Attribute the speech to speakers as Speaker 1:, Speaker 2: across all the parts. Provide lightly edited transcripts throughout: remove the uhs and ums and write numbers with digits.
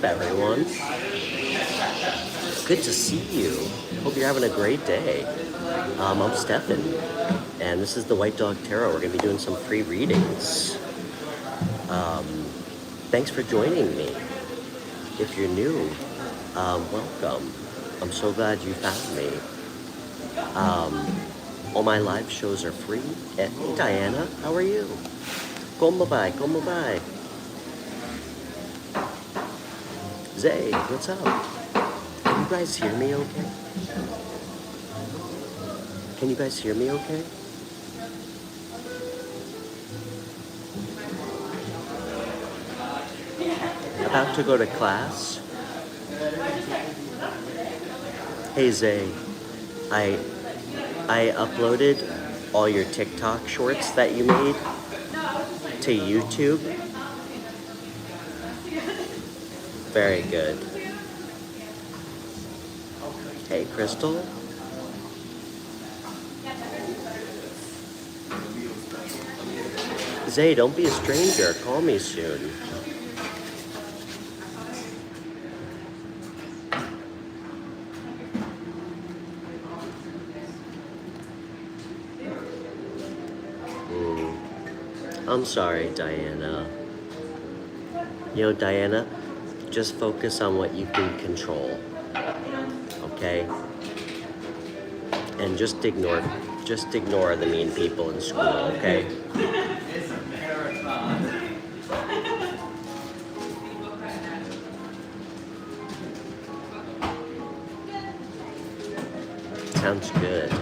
Speaker 1: up, everyone? Good to see you. Hope you're having a great day. I'm Stefan, and this is the White Dog Tarot. We're going to be doing some free readings. Thanks for joining me. If you're new, welcome. I'm so glad you found me. All my live shows are free. Hey, Diana, how are you? Como vai? Como vai? Zay, what's up? Can you guys hear me okay? Can you guys hear me okay? About to go to class. Hey Zay, I uploaded all your TikTok shorts that you made to YouTube. Very good. Hey Crystal. Zay, don't be a stranger. Call me soon. I'm sorry, Diana. You know, Diana, just focus on what you can control, okay? And just ignore the mean people in school, okay?
Speaker 2: It's a marathon.
Speaker 1: Sounds good.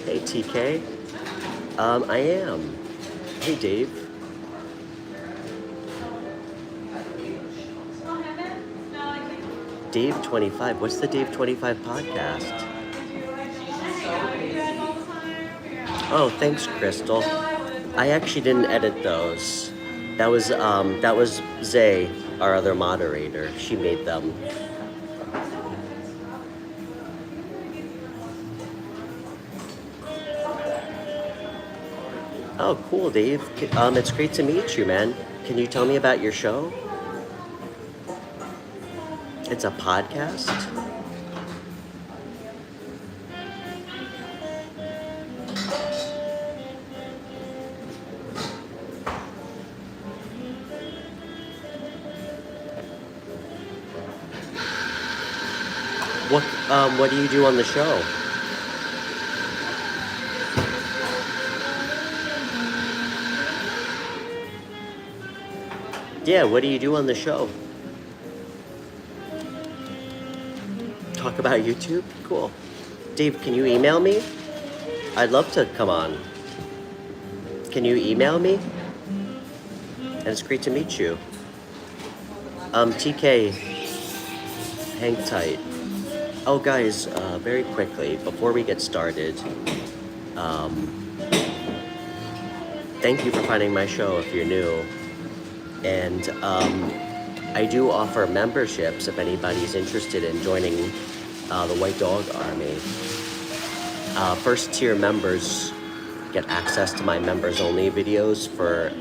Speaker 1: Hey, TK. I am. Hey, Dave. Dave 25. What's the Dave 25 podcast? Oh, thanks, Crystal. I actually didn't edit those. That was Zay, our other moderator. She made them. Oh, cool, Dave. It's great to meet you, man. Can you tell me about your show? It's a podcast? What do you do on the show? Yeah, what do you do on the show? Talk about YouTube? Cool. Dave, can you email me? I'd love to come on. Can you email me? And it's great to meet you. TK, hang tight. Oh, guys, very quickly, before we get started, thank you for finding my show if you're new. And I do offer memberships if anybody's interested in joining the White Dog Army. First tier members get access to my members only videos for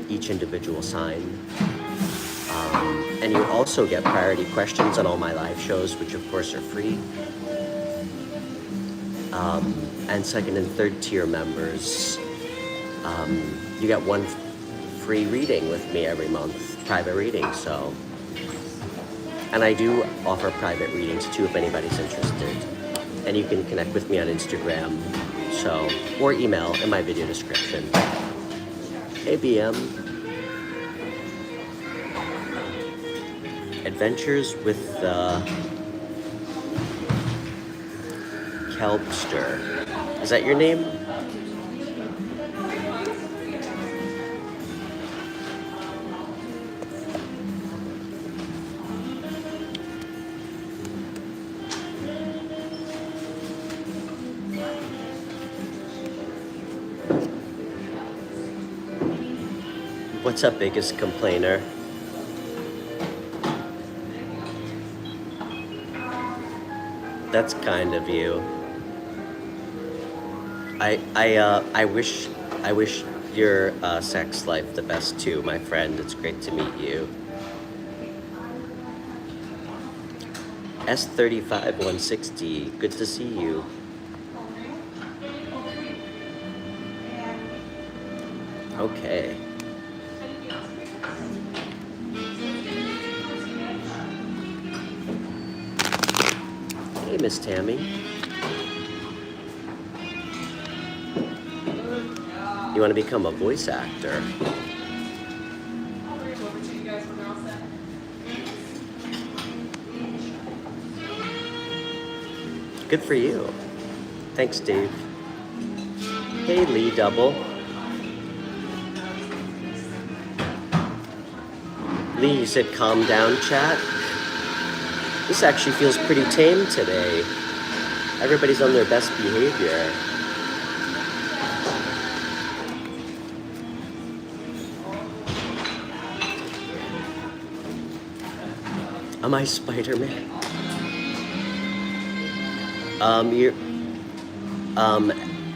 Speaker 1: each individual sign. And you also get priority questions on all my live shows, which of course are free. And second and third tier members, you get one free reading with me every month, private reading, so. And I do offer private readings too if anybody's interested. And you can connect with me on Instagram, so, or email in my video description. Hey BM. Adventures with the Kelpster. Is that your name? What's up, biggest complainer? That's kind of you. I wish your sex life the best too, my friend. It's great to meet you. S35 160. Good to see you. Okay. Hey, Miss Tammy. You want to become a voice actor? Good for you. Thanks, Dave. Hey, Lee Double. Lee, you said calm down, chat. This actually feels pretty tame today. Everybody's on their best behavior. Am I Spider-Man? You're,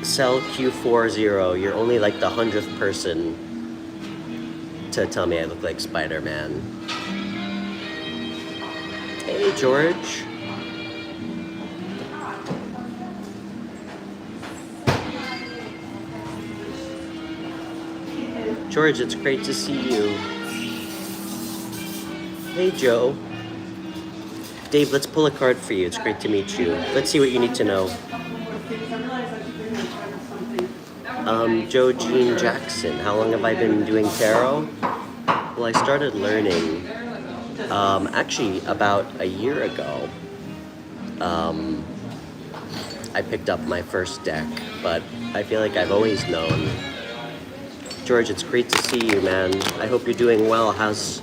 Speaker 1: Cell Q40, you're only like the 100th person to tell me I look like Spider-Man. Hey, George. George, it's great to see you. Hey, Joe. Dave, let's pull a card for you. It's great to meet you. Let's see what you need to know. Joe Jean Jackson. How long have I been doing tarot? Well, I started learning actually about a year ago. I picked up my first deck, but I feel like I've always known. George, it's great to see you, man. I hope you're doing well. How's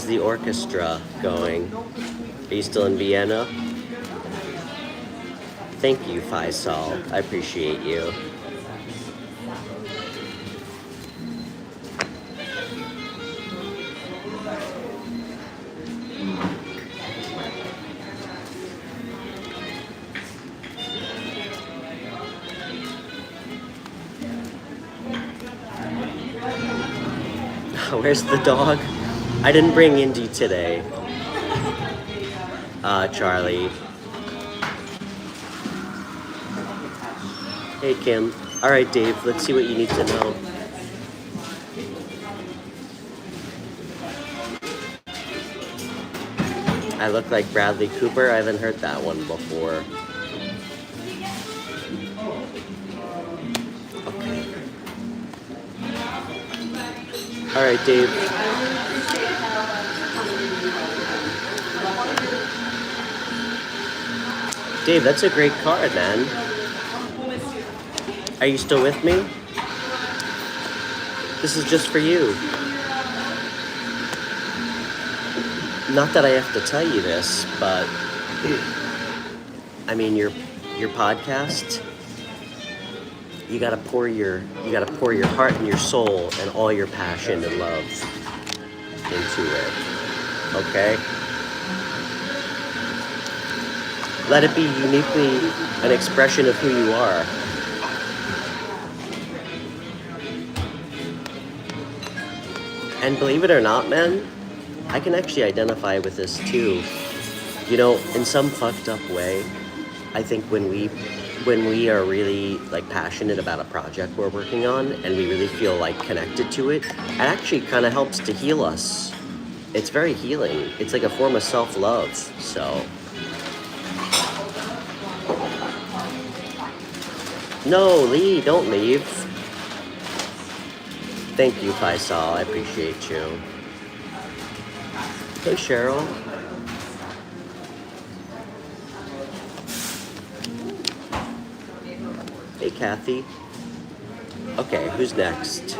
Speaker 1: the orchestra going? Are you still in Vienna? Thank you, Faisal. I appreciate you. Where's the dog? I didn't bring Indy today. Charlie. Hey, Kim. All right, Dave, let's see what you need to know. I look like Bradley Cooper. I haven't heard that one before. Okay. All right, Dave. Dave, that's a great card, man. Are you still with me? This is just for you. Not that I have to tell you this, but I mean your podcast, you gotta pour your heart and your soul and all your passion and love into it. Okay? Let it be uniquely an expression of who you are. And believe it or not, man, I can actually identify with this too. You know, in some fucked up way, I think when we are really like passionate about a project we're working on and we really feel like connected to it, it actually kind of helps to heal us. It's very healing. It's like a form of self-love. So no, Lee, don't leave. Thank you, Faisal. I appreciate you. Hey, Cheryl. Hey, Kathy. Okay, who's next?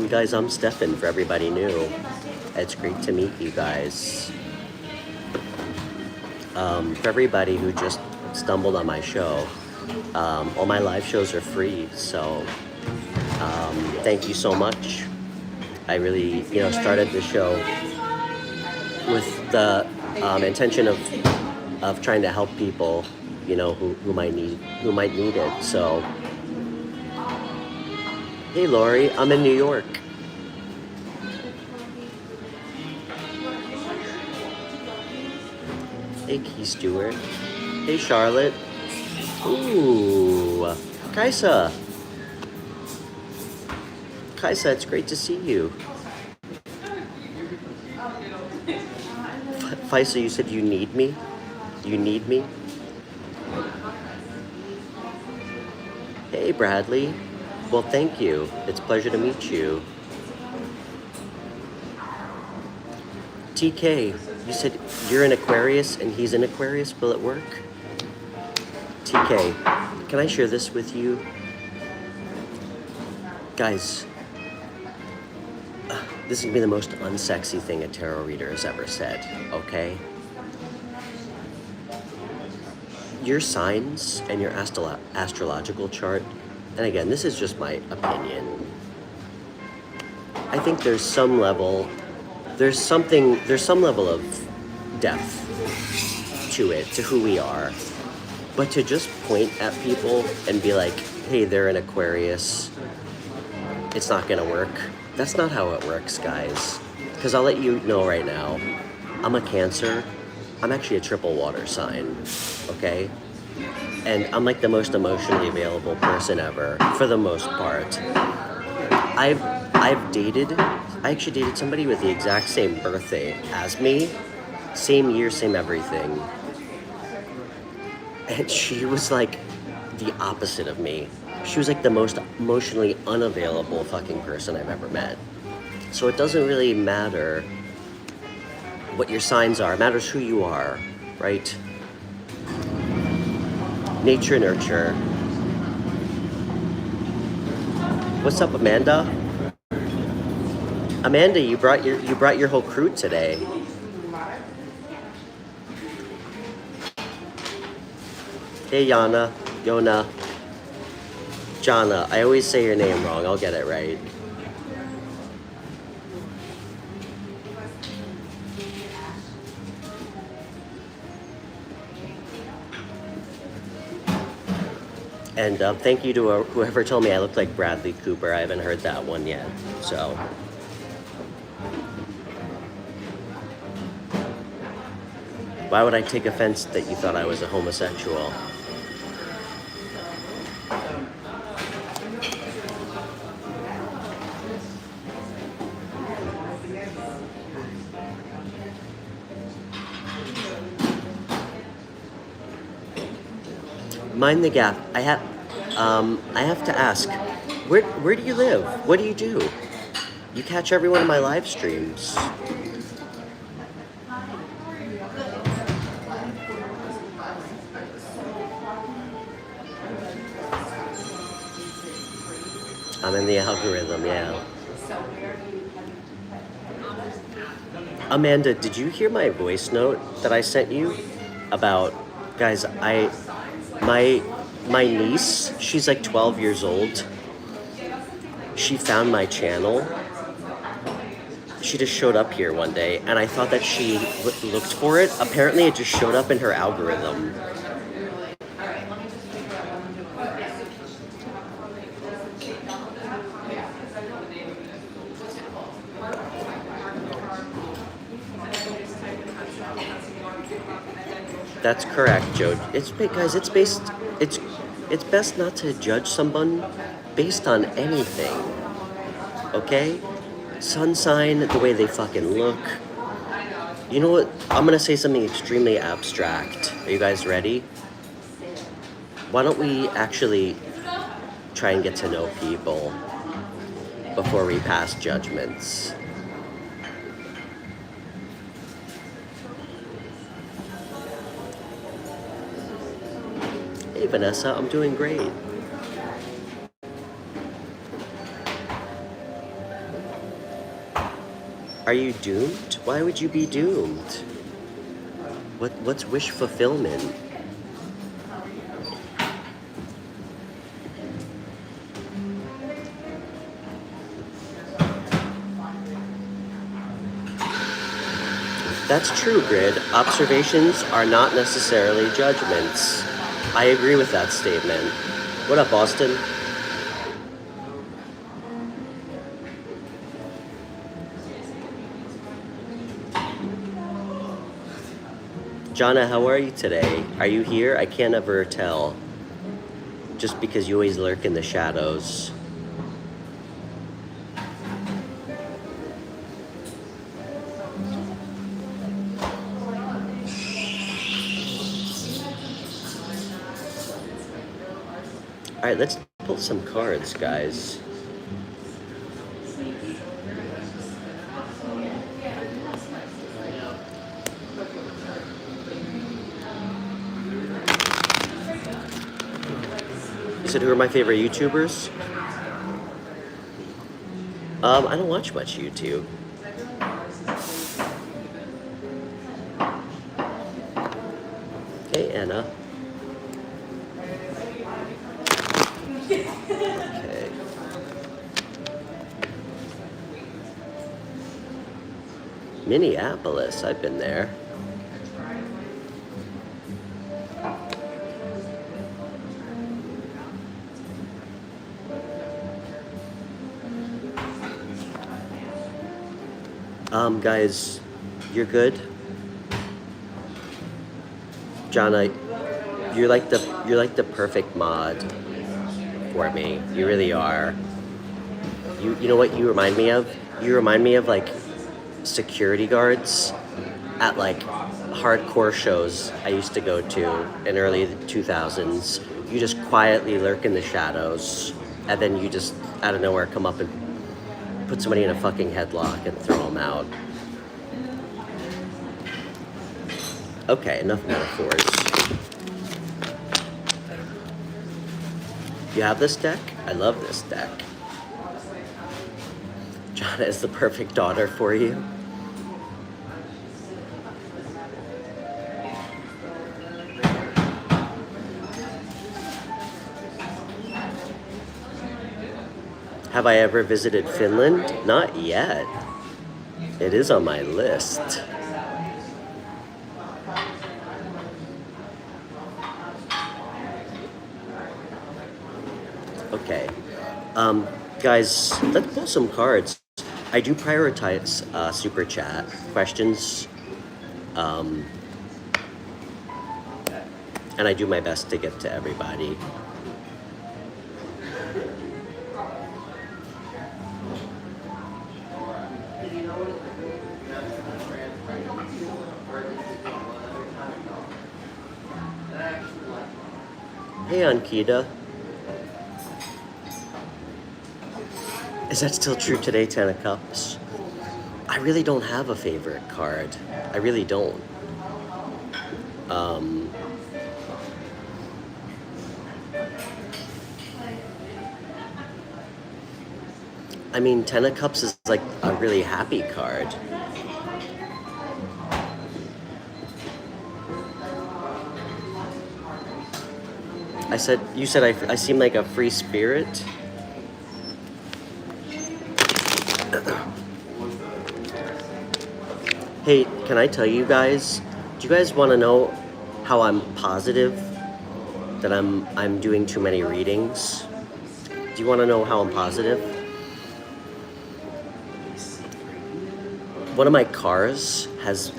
Speaker 1: Guys, I'm Stefan, for everybody new. It's great to meet you guys. For everybody who just stumbled on my show, all my live shows are free, so thank you so much. I really, started the show with the intention of trying to help people you know, who might need it. So, hey Lori, I'm in New York. Hey Key Stewart. Hey Charlotte. Ooh, Kaisa. Kaisa, it's great to see you. Faisal, you said you need me? You need me? Hey Bradley. Well, thank you. It's a pleasure to meet you. TK, you said you're an Aquarius and he's an Aquarius. Will it work? TK, can I share this with you? Guys, this is going to be the most unsexy thing a tarot reader has ever said, okay? Your signs and your astrological chart, and again, this is just my opinion. I think there's some level of depth to it, to who we are. But to just point at people and be like, hey, they're an Aquarius, it's not gonna work. That's not how it works, guys. Because I'll let you know right now, I'm a Cancer. I'm actually a triple water sign, okay? And I'm like the most emotionally available person ever, for the most part. I actually dated somebody with the exact same birthday as me, same year, same everything. And she was like the opposite of me. She was like the most emotionally unavailable fucking person I've ever met. So it doesn't really matter what your signs are, it matters who you are, right? Nature, nurture. What's up, Amanda? Amanda, you brought your whole crew today. Hey, Yona. Jana, I always say your name wrong. I'll get it right. And thank you to whoever told me I looked like Bradley Cooper. I haven't heard that one yet, so. Why would I take offense that you thought I was a homosexual? Mind the gap. I have to ask, where do you live? What do you do? You catch every one of my live streams. I'm in the algorithm, yeah. Amanda, did you hear my voice note that I sent you about, guys, my niece, she's like 12 years old. She found my channel. She just showed up here one day, and I thought that she looked for it. Apparently, it just showed up in her algorithm. That's correct, Joe. It's best not to judge someone based on anything. Okay? Sun sign, the way they fucking look. You know what? I'm gonna say something extremely abstract. Are you guys ready? Why don't we actually try and get to know people before we pass judgments? Hey Vanessa, I'm doing great. Are you doomed? Why would you be doomed? What's wish fulfillment? That's true, Grid. Observations are not necessarily judgments. I agree with that statement. What up, Austin? Jonna, how are you today? Are you here? I can't ever tell. Just because you always lurk in the shadows. All right, let's pull some cards, guys. You said, who are my favorite YouTubers? I don't watch much YouTube. Hey, Anna. Okay. Minneapolis, I've been there. Guys, you're good. Jonna, you're like the perfect mod for me. You really are. You know what you remind me of? You remind me of like security guards at like hardcore shows I used to go to in early 2000s. You just quietly lurk in the shadows, and then you just out of nowhere come up and put somebody in a fucking headlock and throw them out. Okay, enough metaphors. You have this deck? I love this deck. Jonna is the perfect daughter for you. Have I ever visited Finland? Not yet. It is on my list. Okay. Guys, let's pull some cards. I do prioritize super chat questions. And I do my best to get to everybody. Hey, Ankita. Is that still true today, Ten of Cups? I really don't have a favorite card. I really don't. I mean, Ten of Cups is like a really happy card. You said I seem like a free spirit? Hey, can I tell you guys, do you guys want to know how I'm positive that I'm doing too many readings? Do you want to know how I'm positive? One of my cars has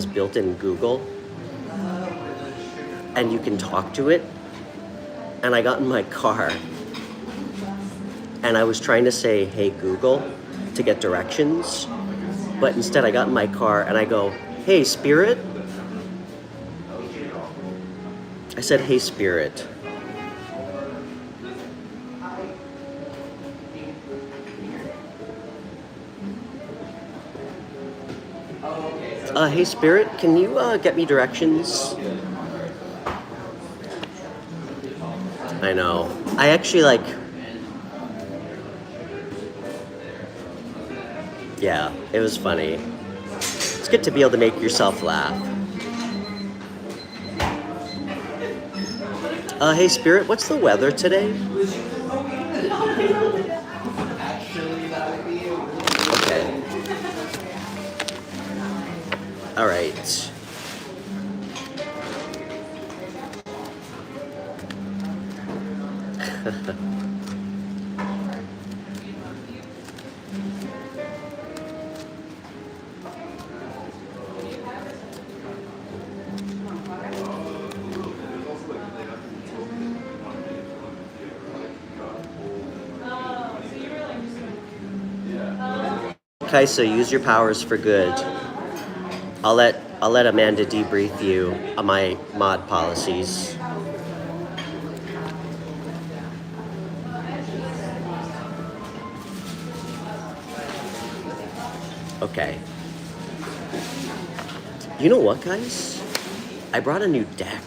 Speaker 1: built-in Google, and you can talk to it. And I got in my car, and I was trying to say, "Hey Google," to get directions, but instead I got in my car and I go, "Hey Spirit." I said, "Hey Spirit." Hey Spirit, can you get me directions? I know. I actually yeah, it was funny. It's good to be able to make yourself laugh. Hey Spirit, what's the weather today? Okay. All right. Kaisa, use your powers for good. I'll let Amanda debrief you on my mod policies. Okay. You know what, guys? I brought a new deck.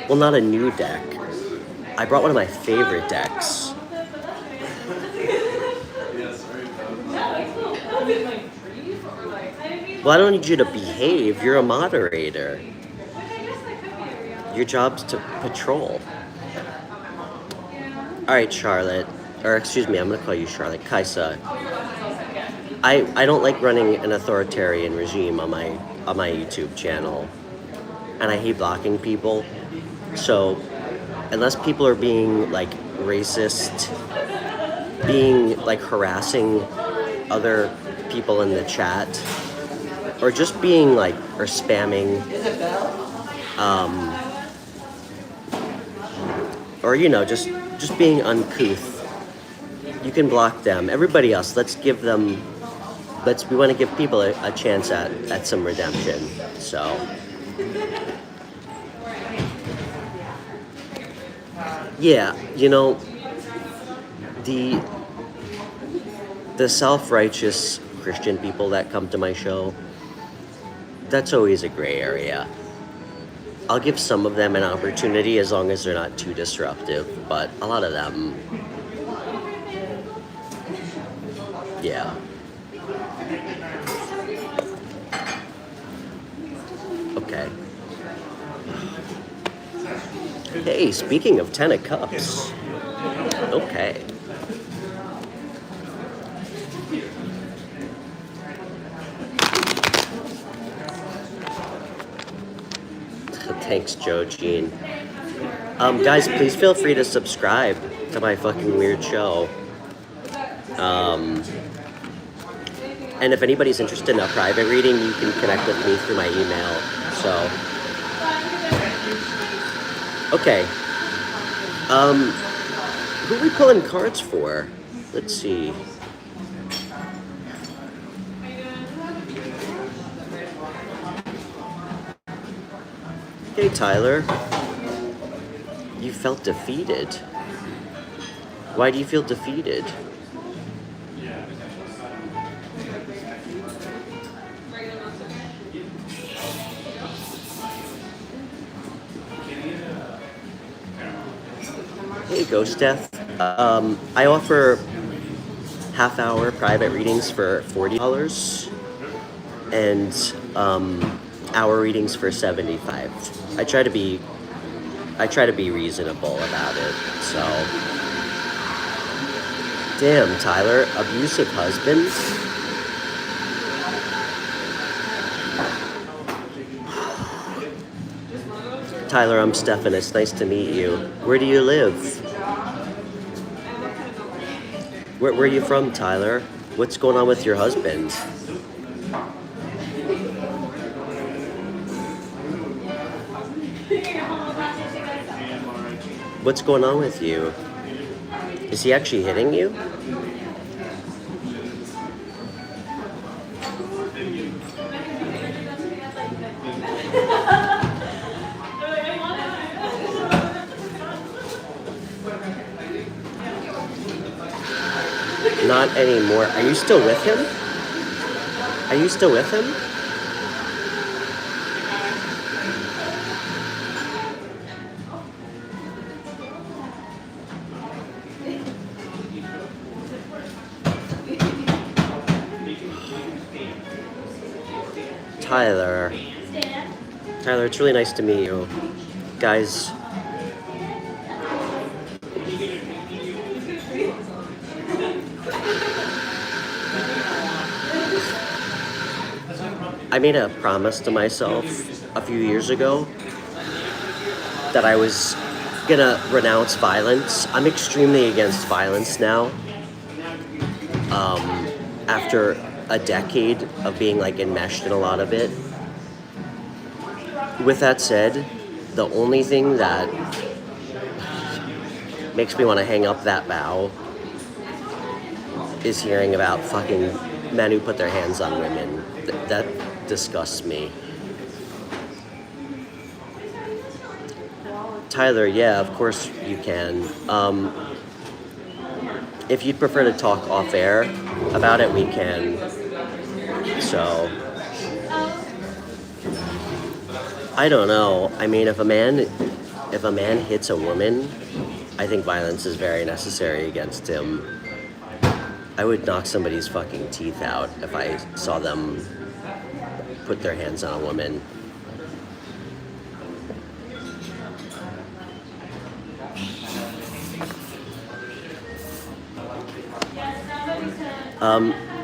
Speaker 1: Well, not a new deck. I brought one of my favorite decks. Well, I don't need you to behave. You're a moderator. Your job's to patrol. All right, Charlotte. Or excuse me, I'm going to call you Charlotte. Kaisa. I don't like running an authoritarian regime on my YouTube channel. And I hate blocking people. So, unless people are being, like, racist, being, like, harassing other people in the chat, or just being, like, or spamming, or, you know, just being uncouth, you can block them. Everybody else, let's give them, we want to give people a chance at some redemption, so. Yeah, you know, the self-righteous Christian people that come to my show, that's always a gray area. I'll give some of them an opportunity as long as they're not too disruptive, but a lot of them, yeah. Okay. Hey, speaking of 10 of Cups. Okay. Thanks, Joe Jean. Guys, please feel free to subscribe to my fucking weird show. And if anybody's interested in a private reading, you can connect with me through my email. So, okay. Who are we pulling cards for? Let's see. Hey, Tyler. You felt defeated. Why do you feel defeated? Hey, Ghost Death. I offer half-hour private readings for $40 and hour readings for $75. I try to be reasonable about it. So, damn, Tyler, abusive husbands. Tyler, I'm Stefan. It's nice to meet you. Where do you live? Where are you from, Tyler? What's going on with your husband? What's going on with you? Is he actually hitting you? Not anymore. Are you still with him? Are you still with him? Tyler. Tyler, it's really nice to meet you. Guys. I made a promise to myself a few years ago that I was gonna renounce violence. I'm extremely against violence now. After a decade of being like enmeshed in a lot of it. With that said, the only thing that makes me want to hang up that vow is hearing about fucking men who put their hands on women. That disgusts me. Tyler, yeah, of course you can. If you'd prefer to talk off air about it, we can. So, I don't know. I mean, if a man hits a woman, I think violence is very necessary against him. I would knock somebody's fucking teeth out if I saw them put their hands on a woman.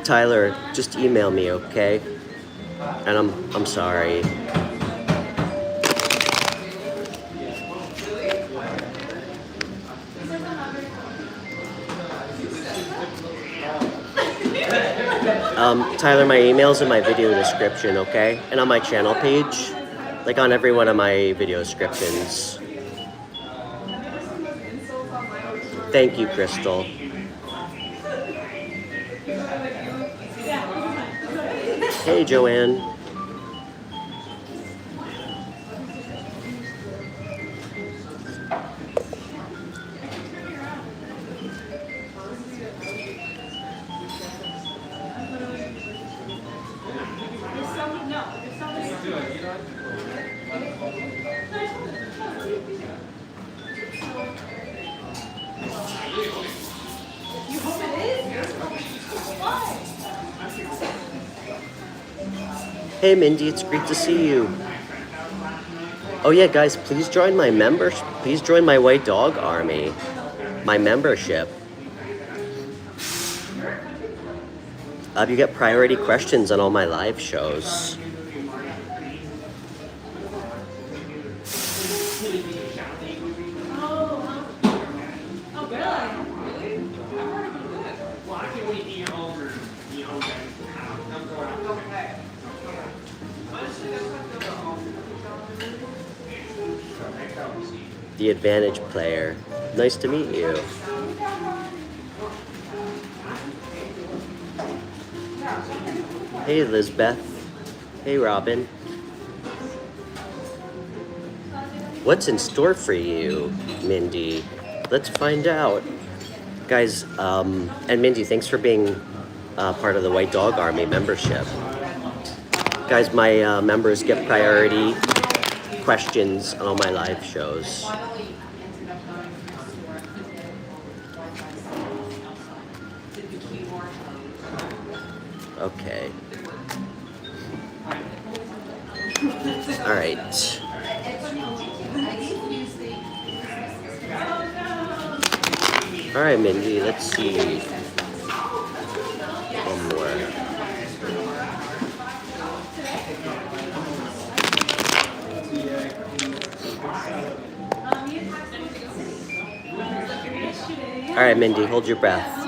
Speaker 1: Tyler, just email me, okay? And I'm sorry. Tyler, my email's in my video description, okay? And on my channel page, like on every one of my video descriptions. Thank you, Crystal. Hey, Joanne. Hey Mindy, it's great to see you. Oh yeah, guys, please join my Please join my White Dog Army, my membership. You get priority questions on all my live shows. The advantage player. Nice to meet you. Hey, Lizbeth. Hey, Robin. What's in store for you, Mindy? Let's find out. Guys, and Mindy, thanks for being part of the White Dog Army membership. Guys, my members get priority questions on all my live shows. Okay. All right. All right, Mindy, let's see. One more. All right, Mindy, hold your breath.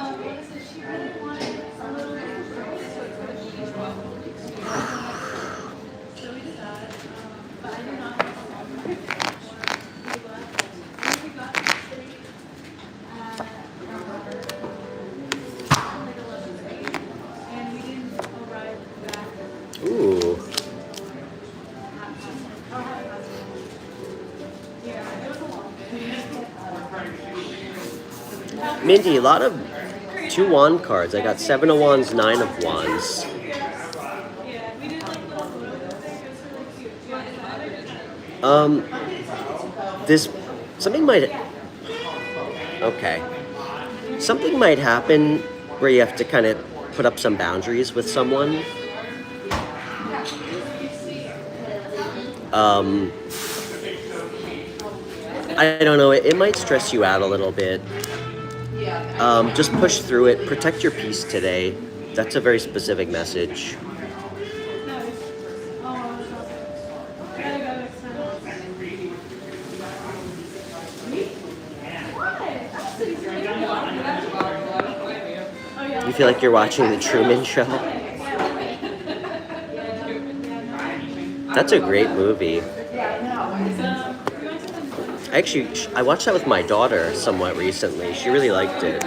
Speaker 1: Ooh. Mindy, a lot of 2 wand cards. I got 7 of wands, 9 of wands. Something might happen where you have to kind of put up some boundaries with someone. I don't know, it might stress you out a little bit. Just push through it. Protect your peace today. That's a very specific message. You feel like you're watching The Truman Show? That's a great movie. Actually, I watched that with my daughter somewhat recently. She really liked it.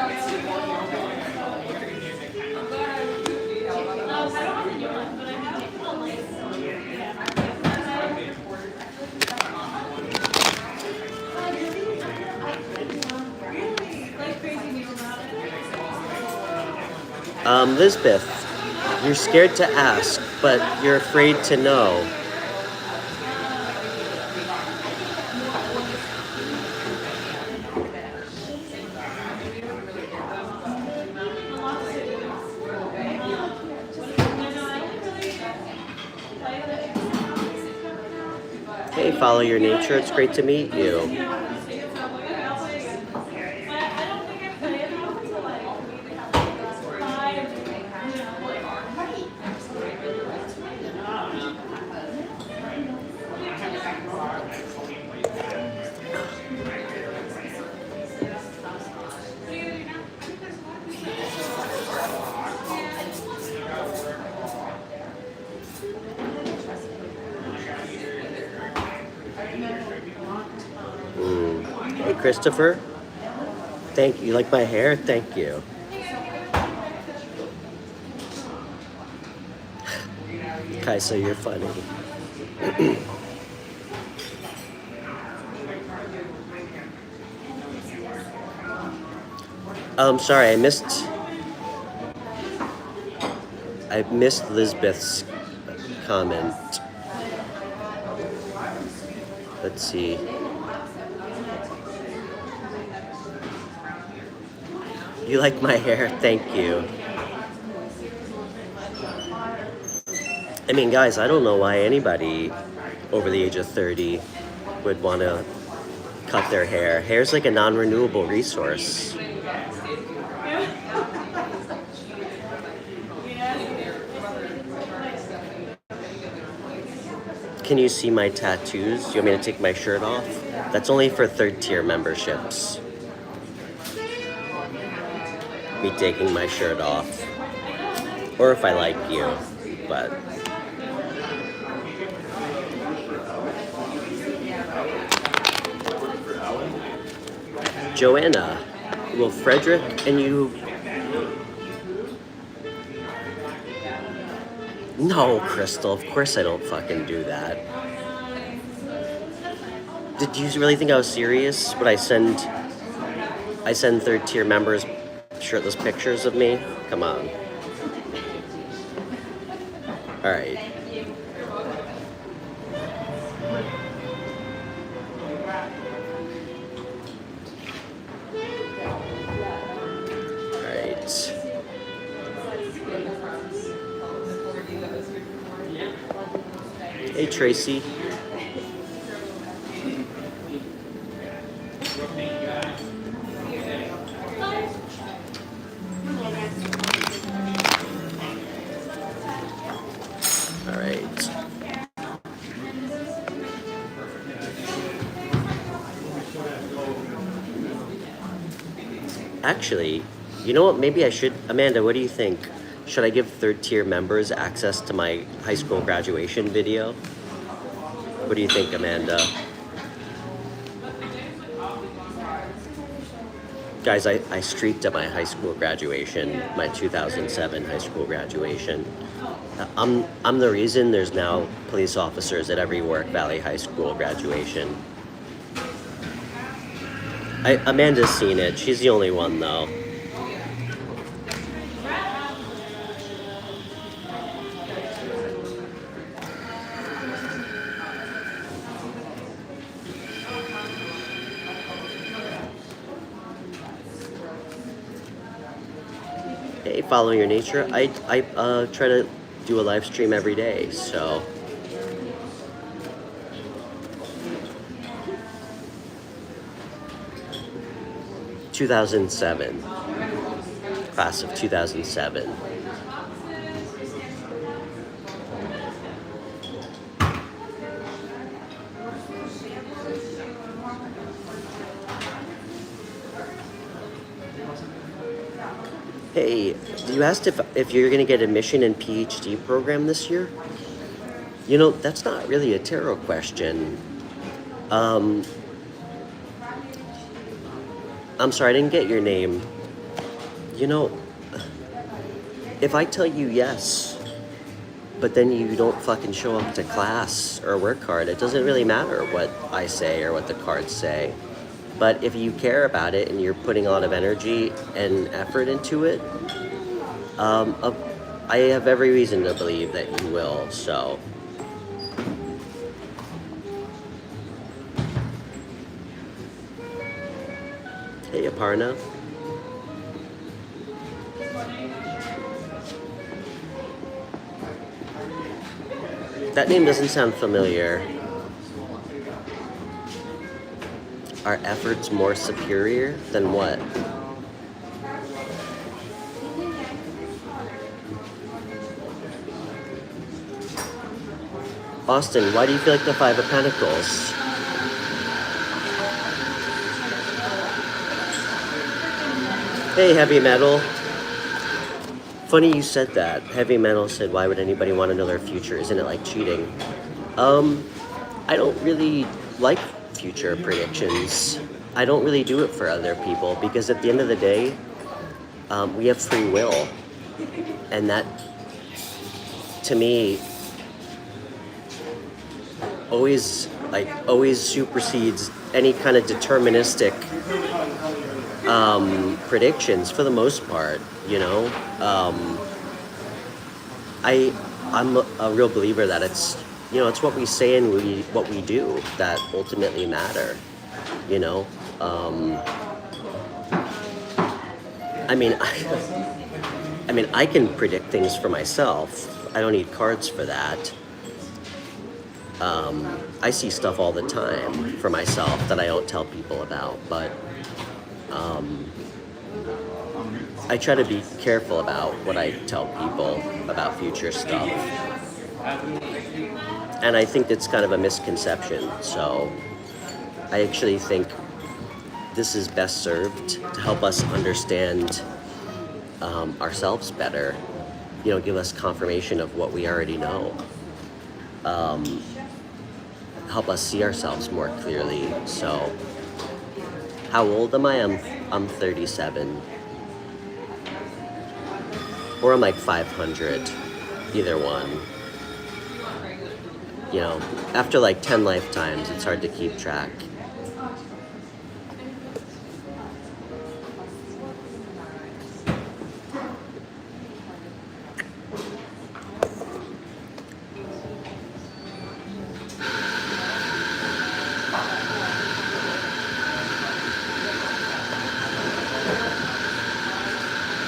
Speaker 1: Lisbeth, you're scared to ask, but you're afraid to know. Hey, follow your nature. It's great to meet you. Hey, Christopher. Thank you. You like my hair? Thank you. Kaisa, you're funny. Sorry, I missed Lisbeth's comment. Let's see. You like my hair? Thank you. I mean, guys, I don't know why anybody over the age of 30 would want to cut their hair. Hair's like a non-renewable resource. Can you see my tattoos? Do you want me to take my shirt off? That's only for 3rd tier memberships. Me taking my shirt off. Or if I like you, but... Joanna, will Frederick and you... No, Crystal, of course I don't fucking do that. Did you really think I was serious? Would I send 3rd tier members shirtless pictures of me? Come on. Alright. Hey, Tracy. All right. Actually, you know what? Maybe I should. Amanda, what do you think? Should I give 3rd tier members access to my high school graduation video? What do you think, Amanda? Guys, I streaked at my high school graduation, my 2007 high school graduation. I'm the reason there's now police officers at every Warwick Valley High School graduation. Amanda's seen it. She's the only one, though. Hey, follow your nature. I try to do a live stream every day, so. (2007) class of 2007. Hey, you asked if you're going to get admission in PhD program this year? You know, that's not really a tarot question. Um, I'm sorry, I didn't get your name. You know, if I tell you yes, but then you don't fucking show up to class or work hard, it doesn't really matter what I say or what the cards say. But if you care about it and you're putting a lot of energy and effort into it, I have every reason to believe that you will, so. Hey, Aparna. That name doesn't sound familiar. Are efforts more superior than what? Austin, why do you feel like the Five of Pentacles? Hey, Heavy Metal. Funny you said that. Heavy Metal said, why would anybody want to know their future? Isn't it like cheating? I don't really like future predictions. I don't really do it for other people because at the end of the day, we have free will. And that, to me, always supersedes any kind of deterministic predictions for the most part, you know. I'm a real believer that it's what we say and what we do that ultimately matter, you know. I can predict things for myself. I don't need cards for that. I see stuff all the time for myself that I don't tell people about, but I try to be careful about what I tell people about future stuff. And I think it's kind of a misconception, so I actually think this is best served to help us understand ourselves better, you know, give us confirmation of what we already know. Help us see ourselves more clearly. So, how old am I? I'm 37. Or I'm like 500. Either one. You know, after like 10 lifetimes, it's hard to keep track.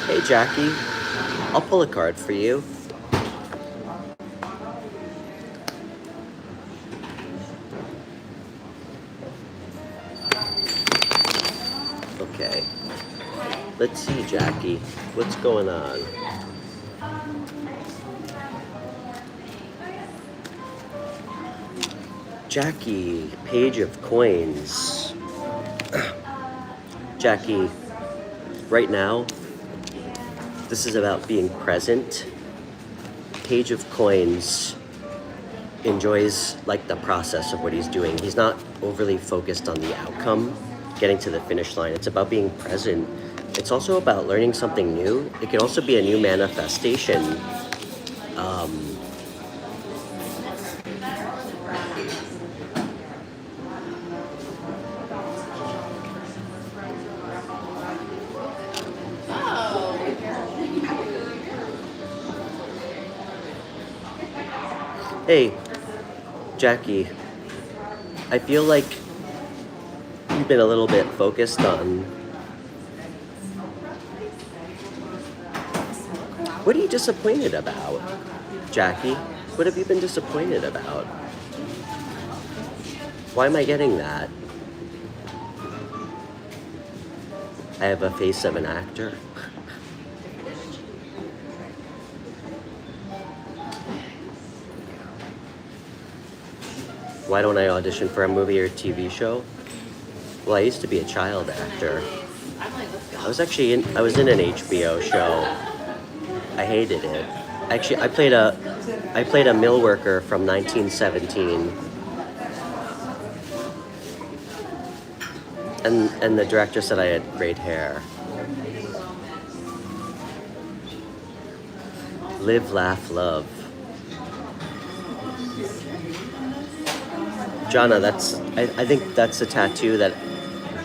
Speaker 1: Hey, Jackie. I'll pull a card for you. Okay. Let's see, Jackie. What's going on? Jackie, Page of Coins. Jackie, right now, this is about being present. Page of Coins enjoys like the process of what he's doing. He's not overly focused on the outcome, getting to the finish line. It's about being present. It's also about learning something new. It can also be a new manifestation. Hey, Jackie, I feel like you've been a little bit focused on... What are you disappointed about, Jackie? What have you been disappointed about? Why am I getting that? I have a face of an actor. Why don't I audition for a movie or TV show? Well, I used to be a child actor. I was in an HBO show. I hated it. Actually, I played a mill worker from 1917. And the director said I had great hair. Live, laugh, love. Jana, I think that's a tattoo that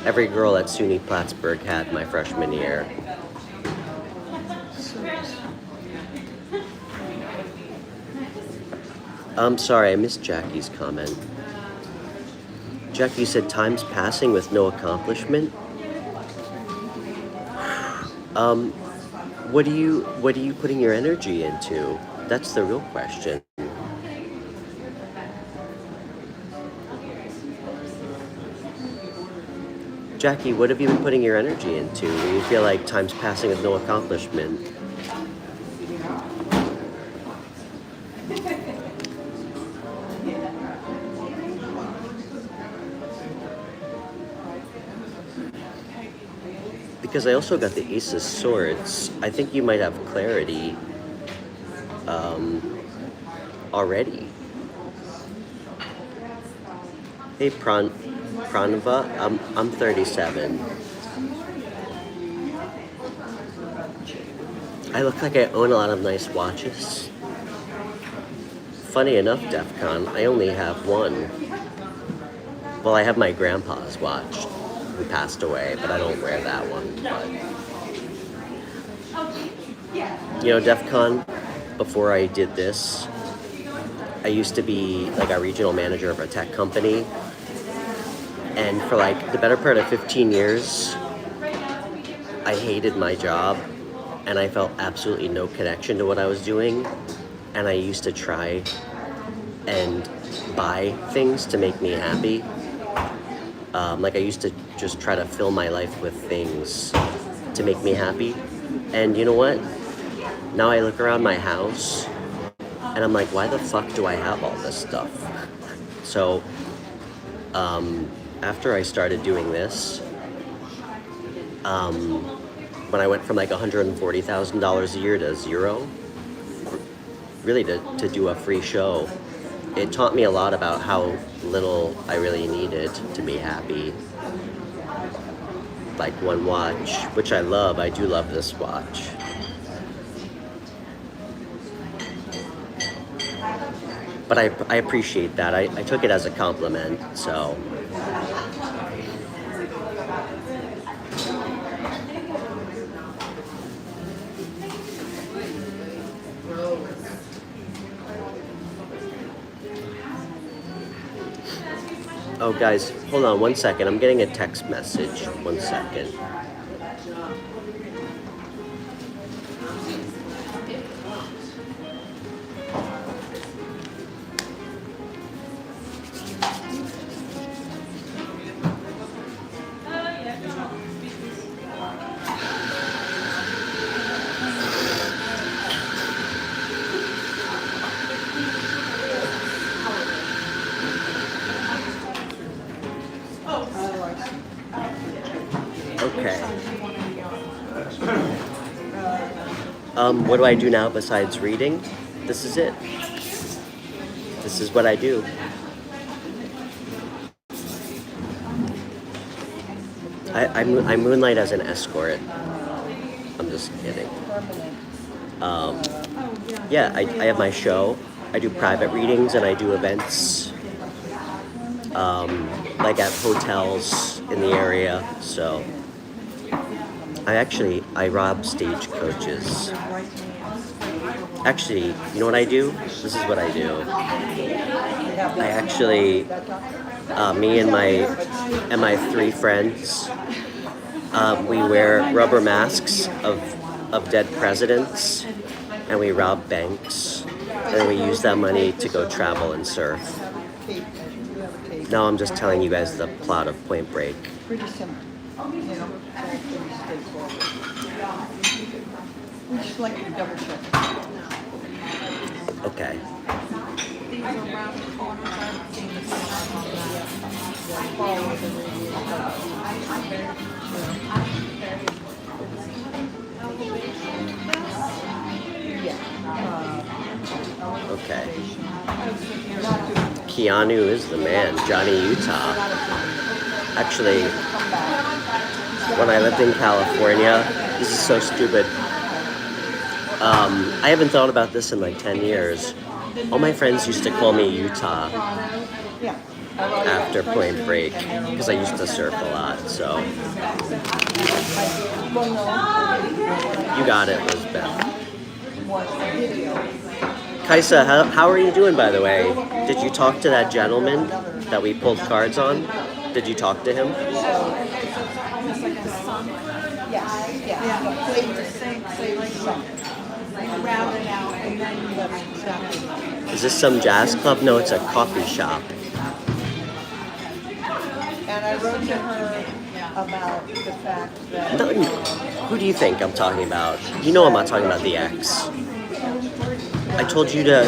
Speaker 1: every girl at SUNY Plattsburgh had my freshman year. I'm sorry, I missed Jackie's comment. Jackie said time's passing with no accomplishment. What are you putting your energy into? That's the real question. Jackie, what have you been putting your energy into? Do you feel like time's passing with no accomplishment? Because I also got the Ace of Swords. I think you might have clarity already. Hey, Pranava, I'm 37. I look like I own a lot of nice watches. Funny enough, DEFCON, I only have one. Well, I have my grandpa's watch, who passed away, but I don't wear that one. But, you know, DEFCON, before I did this, I used to be like a regional manager of a tech company. And for like the better part of 15 years, I hated my job and I felt absolutely no connection to what I was doing. And I used to try and buy things to make me happy. Like I used to just try to fill my life with things to make me happy. And you know what? Now I look around my house and I'm like, why the fuck do I have all this stuff? So, after I started doing this, when I went from like $140,000 a year to zero, really to do a free show, it taught me a lot about how little I really needed to be happy. Like one watch, which I love. I do love this watch. But I appreciate that. I took it as a compliment, so. Oh, guys, hold on 1 second. I'm getting a text message. 1 second. Okay. What do I do now besides reading? This is it. This is what I do. I moonlight as an escort. I'm just kidding. Yeah, I have my show. I do private readings and I do events. Like at hotels in the area, so. I rob stagecoaches. Actually, you know what I do? This is what I do. I actually, me and my three friends, we wear rubber masks of dead presidents, and we rob banks, and then we use that money to go travel and surf. Now I'm just telling you guys the plot of Point Break.
Speaker 3: Pretty simple, you know, pretty straightforward. We just like to double check.
Speaker 1: Okay.
Speaker 3: These are around the corner. I've seen the sign on that. Follow the radius.
Speaker 1: Keanu is the man. Johnny Utah. Actually, when I lived in California, this is so stupid. I haven't thought about this in like 10 years. All my friends used to call me Utah after Point Break because I used to surf a lot. So you got it, Lisbeth. Kaisa, how are you doing, by the way? Did you talk to that gentleman that we pulled cards on? Did you talk to him? Is this some jazz club? No, it's a coffee shop.
Speaker 3: And I wrote to her about the fact that...
Speaker 1: No, who do you think I'm talking about? You know I'm not talking about the ex. I told you to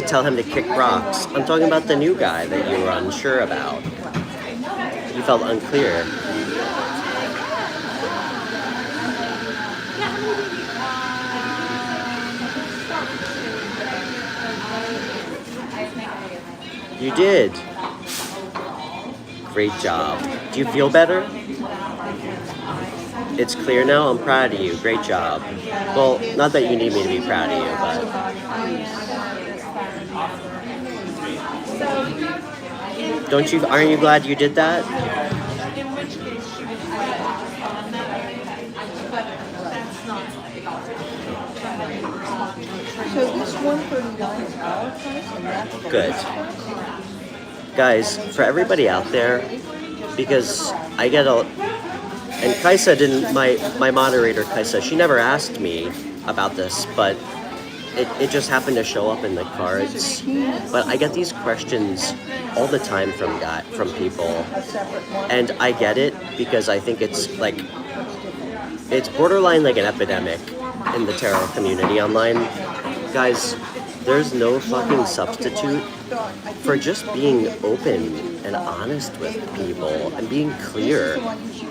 Speaker 1: tell him to kick rocks. I'm talking about the new guy that you were unsure about. You felt unclear. You did. Great job. Do you feel better? It's clear now? I'm proud of you. Great job. Well, not that you need me to be proud of you, but... aren't you glad you did that?
Speaker 3: So this 139 is our price and that's the
Speaker 1: Good. Guys, for everybody out there, because I get a... And Kaisa didn't, my moderator Kaisa, she never asked me about this, but it just happened to show up in the cards. But I get these questions all the time from people, and I get it because I think it's like, it's borderline like an epidemic in the tarot community online. Guys, there's no fucking substitute for just being open and honest with people and being clear.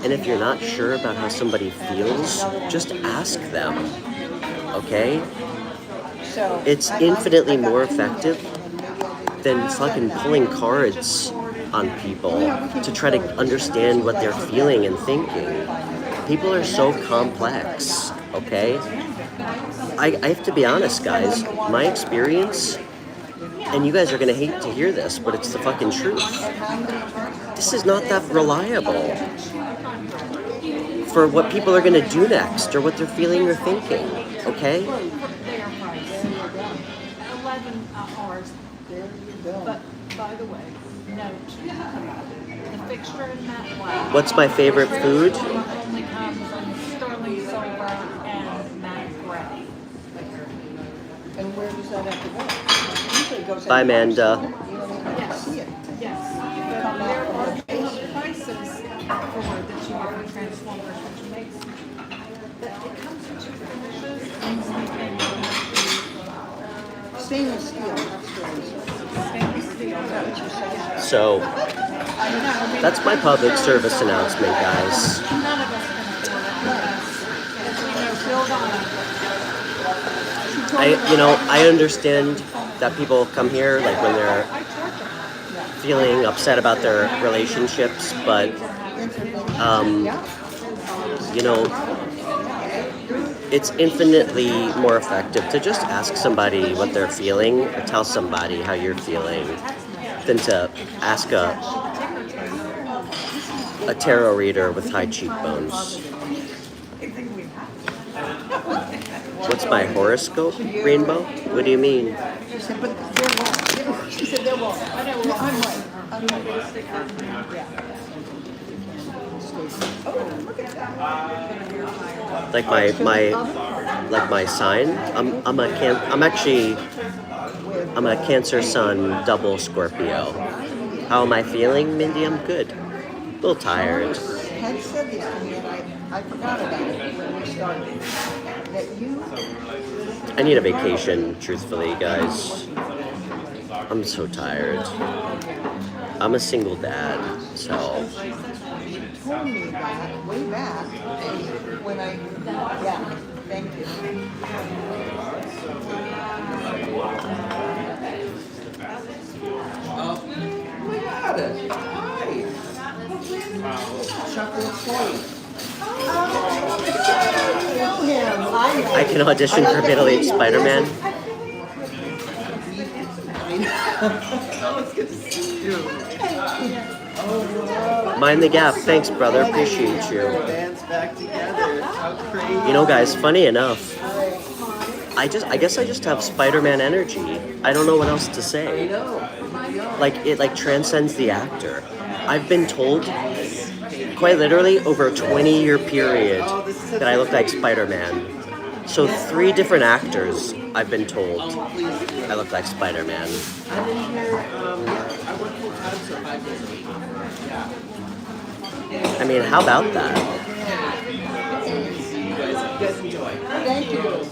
Speaker 1: And if you're not sure about how somebody feels, just ask them, okay? It's infinitely more effective than fucking pulling cards on people to try to understand what they're feeling and thinking. People are so complex, okay? I have to be honest, guys. My experience, and you guys are gonna hate to hear this, but it's the fucking truth. This is not that reliable for what people are gonna do next or what they're feeling or thinking, okay?
Speaker 3: 11 hours. But by the way, note the fixture in that way.
Speaker 1: What's my favorite food?
Speaker 3: Only comes in sterling silver and matte gray. And where does that have to go? Usually it goes in
Speaker 1: Bye, Amanda.
Speaker 3: You don't even see it. Yes. There are prices for that you can transform, which makes that it comes in two finishes and stainless steel. Stainless steel. Is that what you're saying?
Speaker 1: So, that's my public service announcement, guys.
Speaker 3: None of us can afford it.
Speaker 1: I understand that people come here like when they're feeling upset about their relationships, but it's infinitely more effective to just ask somebody what they're feeling or tell somebody how you're feeling than to ask a tarot reader with high cheekbones. What's my horoscope, Rainbow? What do you mean?
Speaker 3: She said, but they're wrong. She said they're wrong. I know, well, I'm right. I'm right. Oh, look at that.
Speaker 1: Like my sign. I'm a Cancer Sun double Scorpio. How am I feeling, Mindy? I'm good. A little tired.
Speaker 3: Had said this to me, and I forgot about it when we started. That you...
Speaker 1: I need a vacation, truthfully, guys. I'm so tired. I'm a single dad, so...
Speaker 3: You told me that way back when I... Yeah, thank you.
Speaker 2: Oh my God! Hi! Chocolate point.
Speaker 1: I can audition for Middle Aged Spider-Man.
Speaker 2: Oh, it's good to see you.
Speaker 1: Mind the gap. Thanks, brother. Appreciate you.
Speaker 2: Band's back together. How crazy.
Speaker 1: You know, guys, funny enough, I guess I just have Spider-Man energy. I don't know what else to say. Like, it like transcends the actor. I've been told, quite literally, over a 20-year period that I look like Spider-Man. So 3 different actors, I've been told, I look like Spider-Man.
Speaker 2: I'm in here. I work full time, so 5 days a week. Yeah.
Speaker 1: I mean, how about that?
Speaker 2: You guys enjoy.
Speaker 3: Thank you.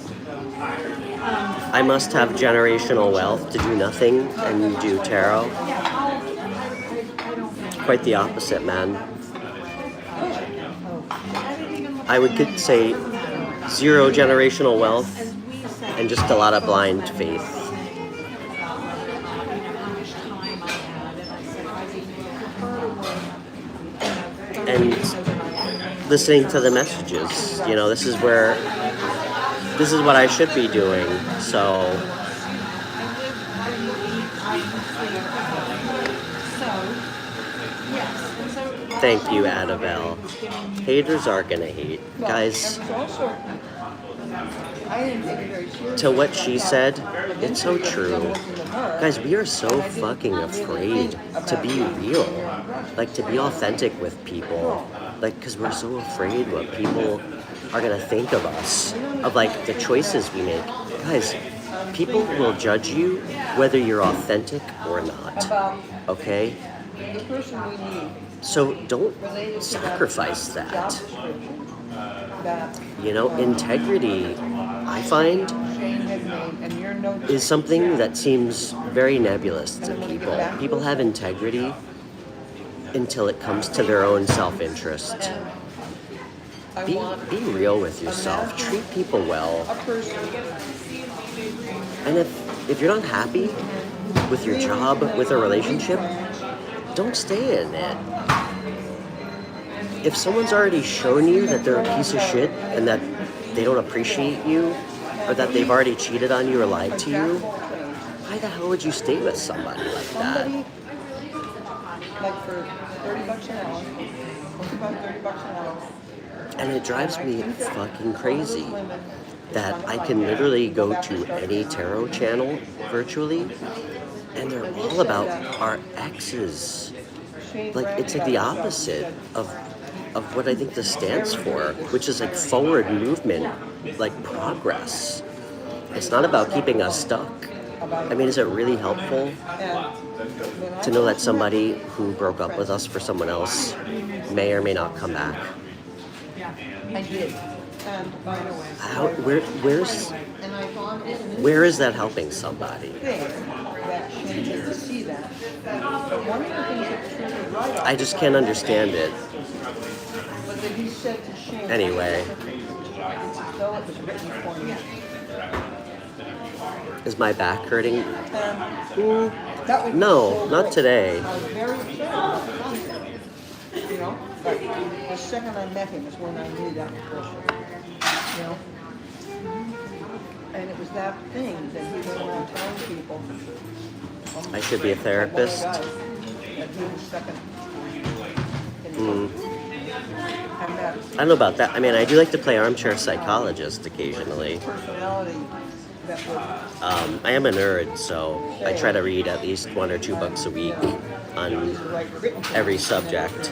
Speaker 1: I must have generational wealth to do nothing and do tarot. Quite the opposite, man. I could say 0 generational wealth and just a lot of blind faith. And listening to the messages. You know, this is what I should be doing. So thank you, Adabel. Haters are gonna hate. Guys, to what she said, it's so true. Guys, we are so fucking afraid to be real. Like, to be authentic with people. Like, because we're so afraid what people are gonna think of us. Of, like, the choices we make. Guys, people will judge you whether you're authentic or not. Okay? So don't sacrifice that. You know, integrity, I find, is something that seems very nebulous to people. People have integrity until it comes to their own self-interest. Be real with yourself. Treat people well. And if you're not happy with your job, with a relationship, don't stay in it. If someone's already shown you that they're a piece of shit and that they don't appreciate you, or that they've already cheated on you or lied to you, why the hell would you stay with somebody like that?
Speaker 4: Like for $30 an hour, about $30 an hour.
Speaker 1: And it drives me fucking crazy that I can literally go to any tarot channel virtually, and they're all about our exes. Like, it's like the opposite of what I think this stands for, which is like forward movement, like progress. It's not about keeping us stuck. I mean, is it really helpful to know that somebody who broke up with us for someone else may or may not come back?
Speaker 4: I did. And by the way,
Speaker 1: where is that helping somebody?
Speaker 4: that she needed to see that. But one of the things that triggered right off
Speaker 1: I just can't understand it.
Speaker 4: was that he said to Shane,
Speaker 1: Anyway,
Speaker 4: it's as though it was written for me.
Speaker 1: is my back hurting?
Speaker 4: That was
Speaker 1: No,
Speaker 4: so
Speaker 1: not
Speaker 4: great.
Speaker 1: today.
Speaker 4: I was very upset about the concept, you know, but the second I met him is when I knew that was bullshit, you know. And it was that thing that he went around telling people.
Speaker 1: I should be a therapist.
Speaker 4: That he was second.
Speaker 1: Mm.
Speaker 4: And that
Speaker 1: I don't know about that. I mean, I do like to play armchair psychologist occasionally.
Speaker 4: personality that would
Speaker 1: I am a nerd, so I try to read at least 1 or 2 books a week on every subject.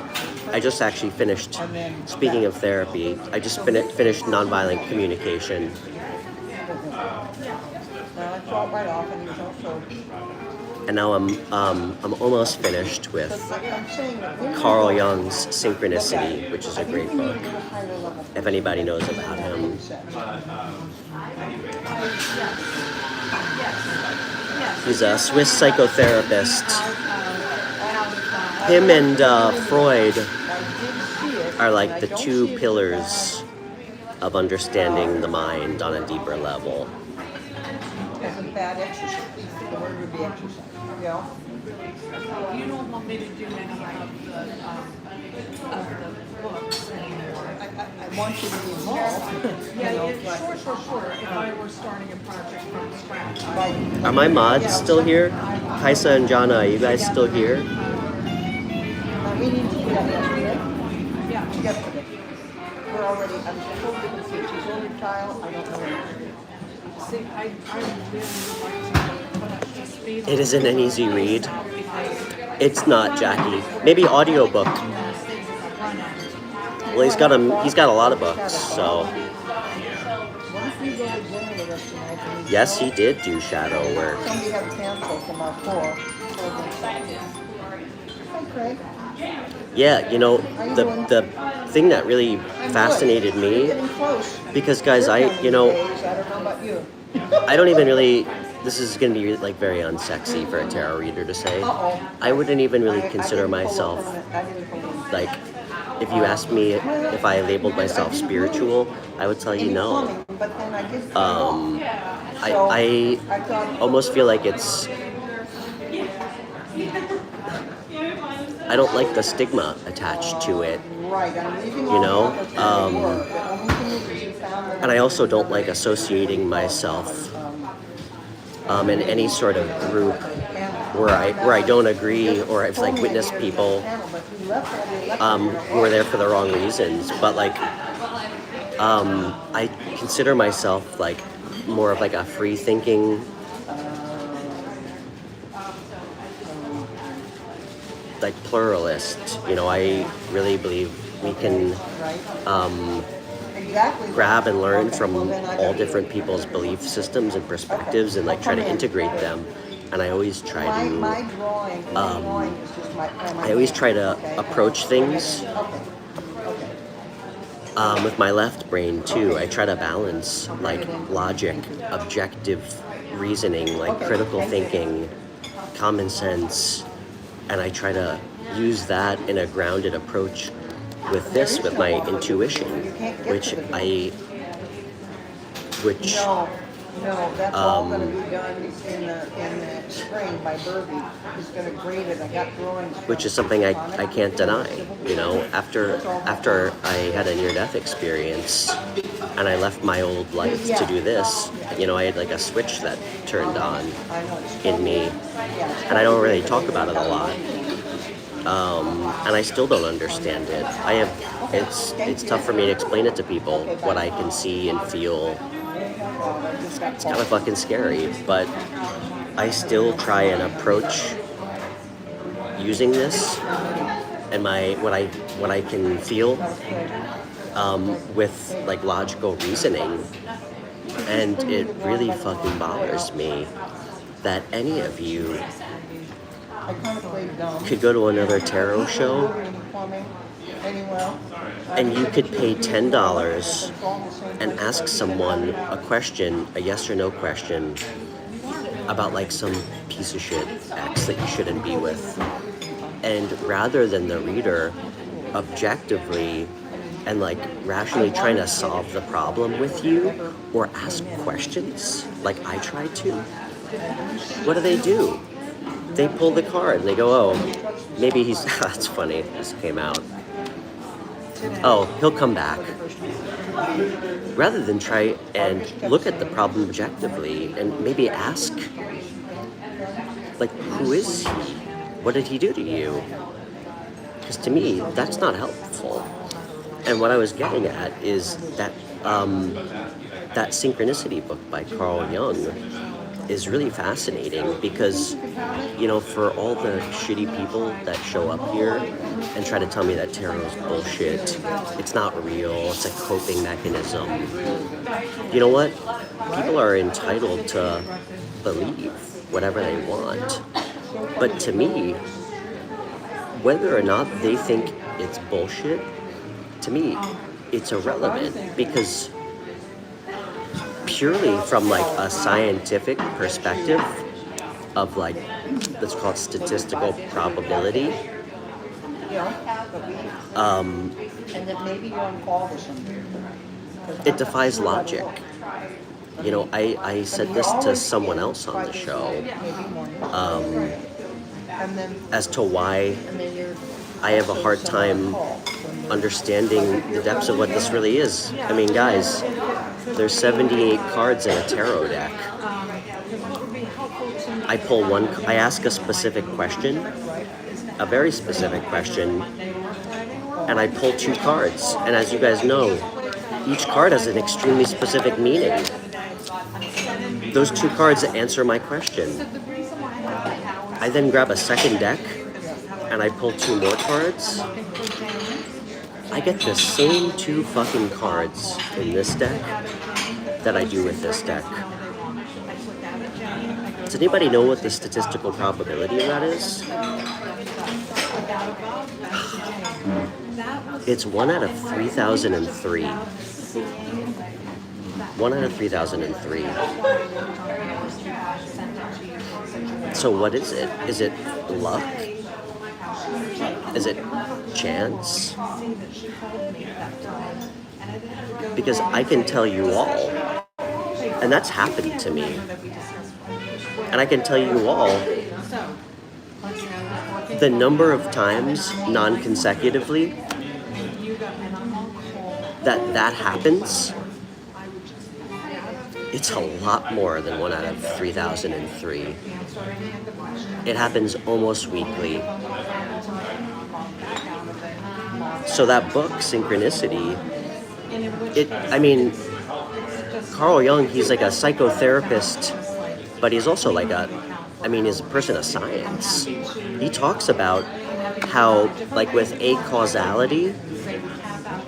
Speaker 1: I just actually finished, speaking of therapy, I just finished nonviolent communication.
Speaker 4: I saw it right off, and he was also.
Speaker 1: And now I'm almost finished with
Speaker 4: Like I'm saying, that when you
Speaker 1: Carl
Speaker 4: go
Speaker 1: Jung's Synchronicity, which is a great book,
Speaker 4: to a higher level,
Speaker 1: if anybody knows about him. He's a Swiss psychotherapist. Him and Freud are like the 2 pillars of understanding the mind on a deeper level.
Speaker 4: As a bad exercise, the word would be exercise, you know?
Speaker 3: You don't want me to do any of the books anymore.
Speaker 4: I want you to be involved.
Speaker 3: Yeah, sure. If I were starting a project from scratch,
Speaker 1: Are my mods still here? Kaisa and Jana, are you guys still here?
Speaker 4: We need to do that yesterday.
Speaker 3: yeah.
Speaker 4: Yesterday. We're already, I'm totally confused. She's only child, I don't know what to do.
Speaker 3: See, I really would like to put up to speed.
Speaker 1: It isn't an easy read. It's not, Jackie. Maybe audiobook. Well, he's got a lot of books, so.
Speaker 4: What if we go to dinner with us tonight? And we
Speaker 1: Yes, he did do shadow work.
Speaker 4: Somebody had canceled from our floor. Hi, Craig.
Speaker 1: Yeah, you know, the thing that really fascinated
Speaker 4: We're
Speaker 1: me,
Speaker 4: getting close.
Speaker 1: because guys,
Speaker 4: You're
Speaker 1: I
Speaker 4: counting days. I don't know about you.
Speaker 1: I don't even really, this is going to be like very unsexy for a tarot reader to say.
Speaker 4: Uh-oh.
Speaker 1: I wouldn't even really
Speaker 4: I
Speaker 1: consider
Speaker 4: didn't pull
Speaker 1: myself,
Speaker 4: up on it. I didn't pull up.
Speaker 1: like, if you asked me if I labeled myself spiritual, I would tell you
Speaker 4: Maybe
Speaker 1: no.
Speaker 4: plumbing, but then I did cut it
Speaker 1: Um,
Speaker 4: off.
Speaker 1: I
Speaker 4: I thought,
Speaker 1: almost feel like it's, I don't like the stigma attached to it.
Speaker 4: right, I'm leaving
Speaker 1: You know,
Speaker 4: all the other work. The only thing is you found that
Speaker 1: And I also don't like associating myself in any sort of group where I don't agree, or I've like witnessed people who are there for the wrong reasons. But like, I consider myself like more of like a free thinking, like pluralist. You know, I really believe we can grab and learn from all different people's belief systems and perspectives and like try to integrate them. And I always try to approach things with my left brain too. I try to balance like logic, objective reasoning, like critical thinking, common sense, and I try to use that in a grounded approach with this, with my intuition, which
Speaker 4: No, that's all going to be done in the spring by Burby. He's going to grade it. I got drawings.
Speaker 1: which is something I can't deny. You know, after I had a near-death experience and I left my old life to do this, you know, I had like a switch that turned on in me, and I don't really talk about it a lot. And I still don't understand it. It's tough for me to explain it to people, what I can see and feel. It's kind of fucking scary, but I still try and approach using this and what I can feel with like logical reasoning, and it really fucking bothers me that any of you could go to another tarot show and you could pay $10 and ask someone a question, a yes or no question, about like some piece of shit ex that you shouldn't be with. And rather than the reader objectively and like rationally trying to solve the problem with you or ask questions like I tried to, what do? They pull the card and they go, oh, maybe he's, that's funny, this came out. Oh, he'll come back. Rather than try and look at the problem objectively and maybe ask, like, who is he? What did he do to you? Because to me, that's not helpful. And what I was getting at is that that synchronicity book by Carl Jung is really fascinating because, you know, for all the shitty people that show up here and try to tell me that tarot is bullshit, it's not real, it's a coping mechanism. You know what? People are entitled to believe whatever they want. But to me, whether or not they think it's bullshit, to me, it's irrelevant because purely from like a scientific perspective of like, let's call it statistical probability,
Speaker 4: and then maybe you're on call with somebody.
Speaker 1: it defies logic. You know, I said this to someone else on the show,
Speaker 4: And then,
Speaker 1: as to why
Speaker 4: and then you're.
Speaker 1: I have a hard time understanding the depths of what this really is. I mean, guys, there's 78 cards in a tarot deck. I pull one, I ask a specific question, a very specific question, and I pull 2 cards. And as you guys know, each card has an extremely specific meaning. Those 2 cards answer my question. I then grab a second deck and I pull 2 more cards. I get the same 2 fucking cards in this deck that I do with this deck. Does anybody know what the statistical probability of that is? It's 1 out of 3003. 1 out of 3003. So what is it? Is it luck? Is it chance? Because I can tell you all, and that's happened to me. And I can tell you all the number of times non-consecutively that happens. It's a lot more than 1 out of 3003. It happens almost weekly. So that book, Synchronicity, Carl Jung, he's like a psychotherapist, but he's also like he's a person of science. He talks about how, like with acausality,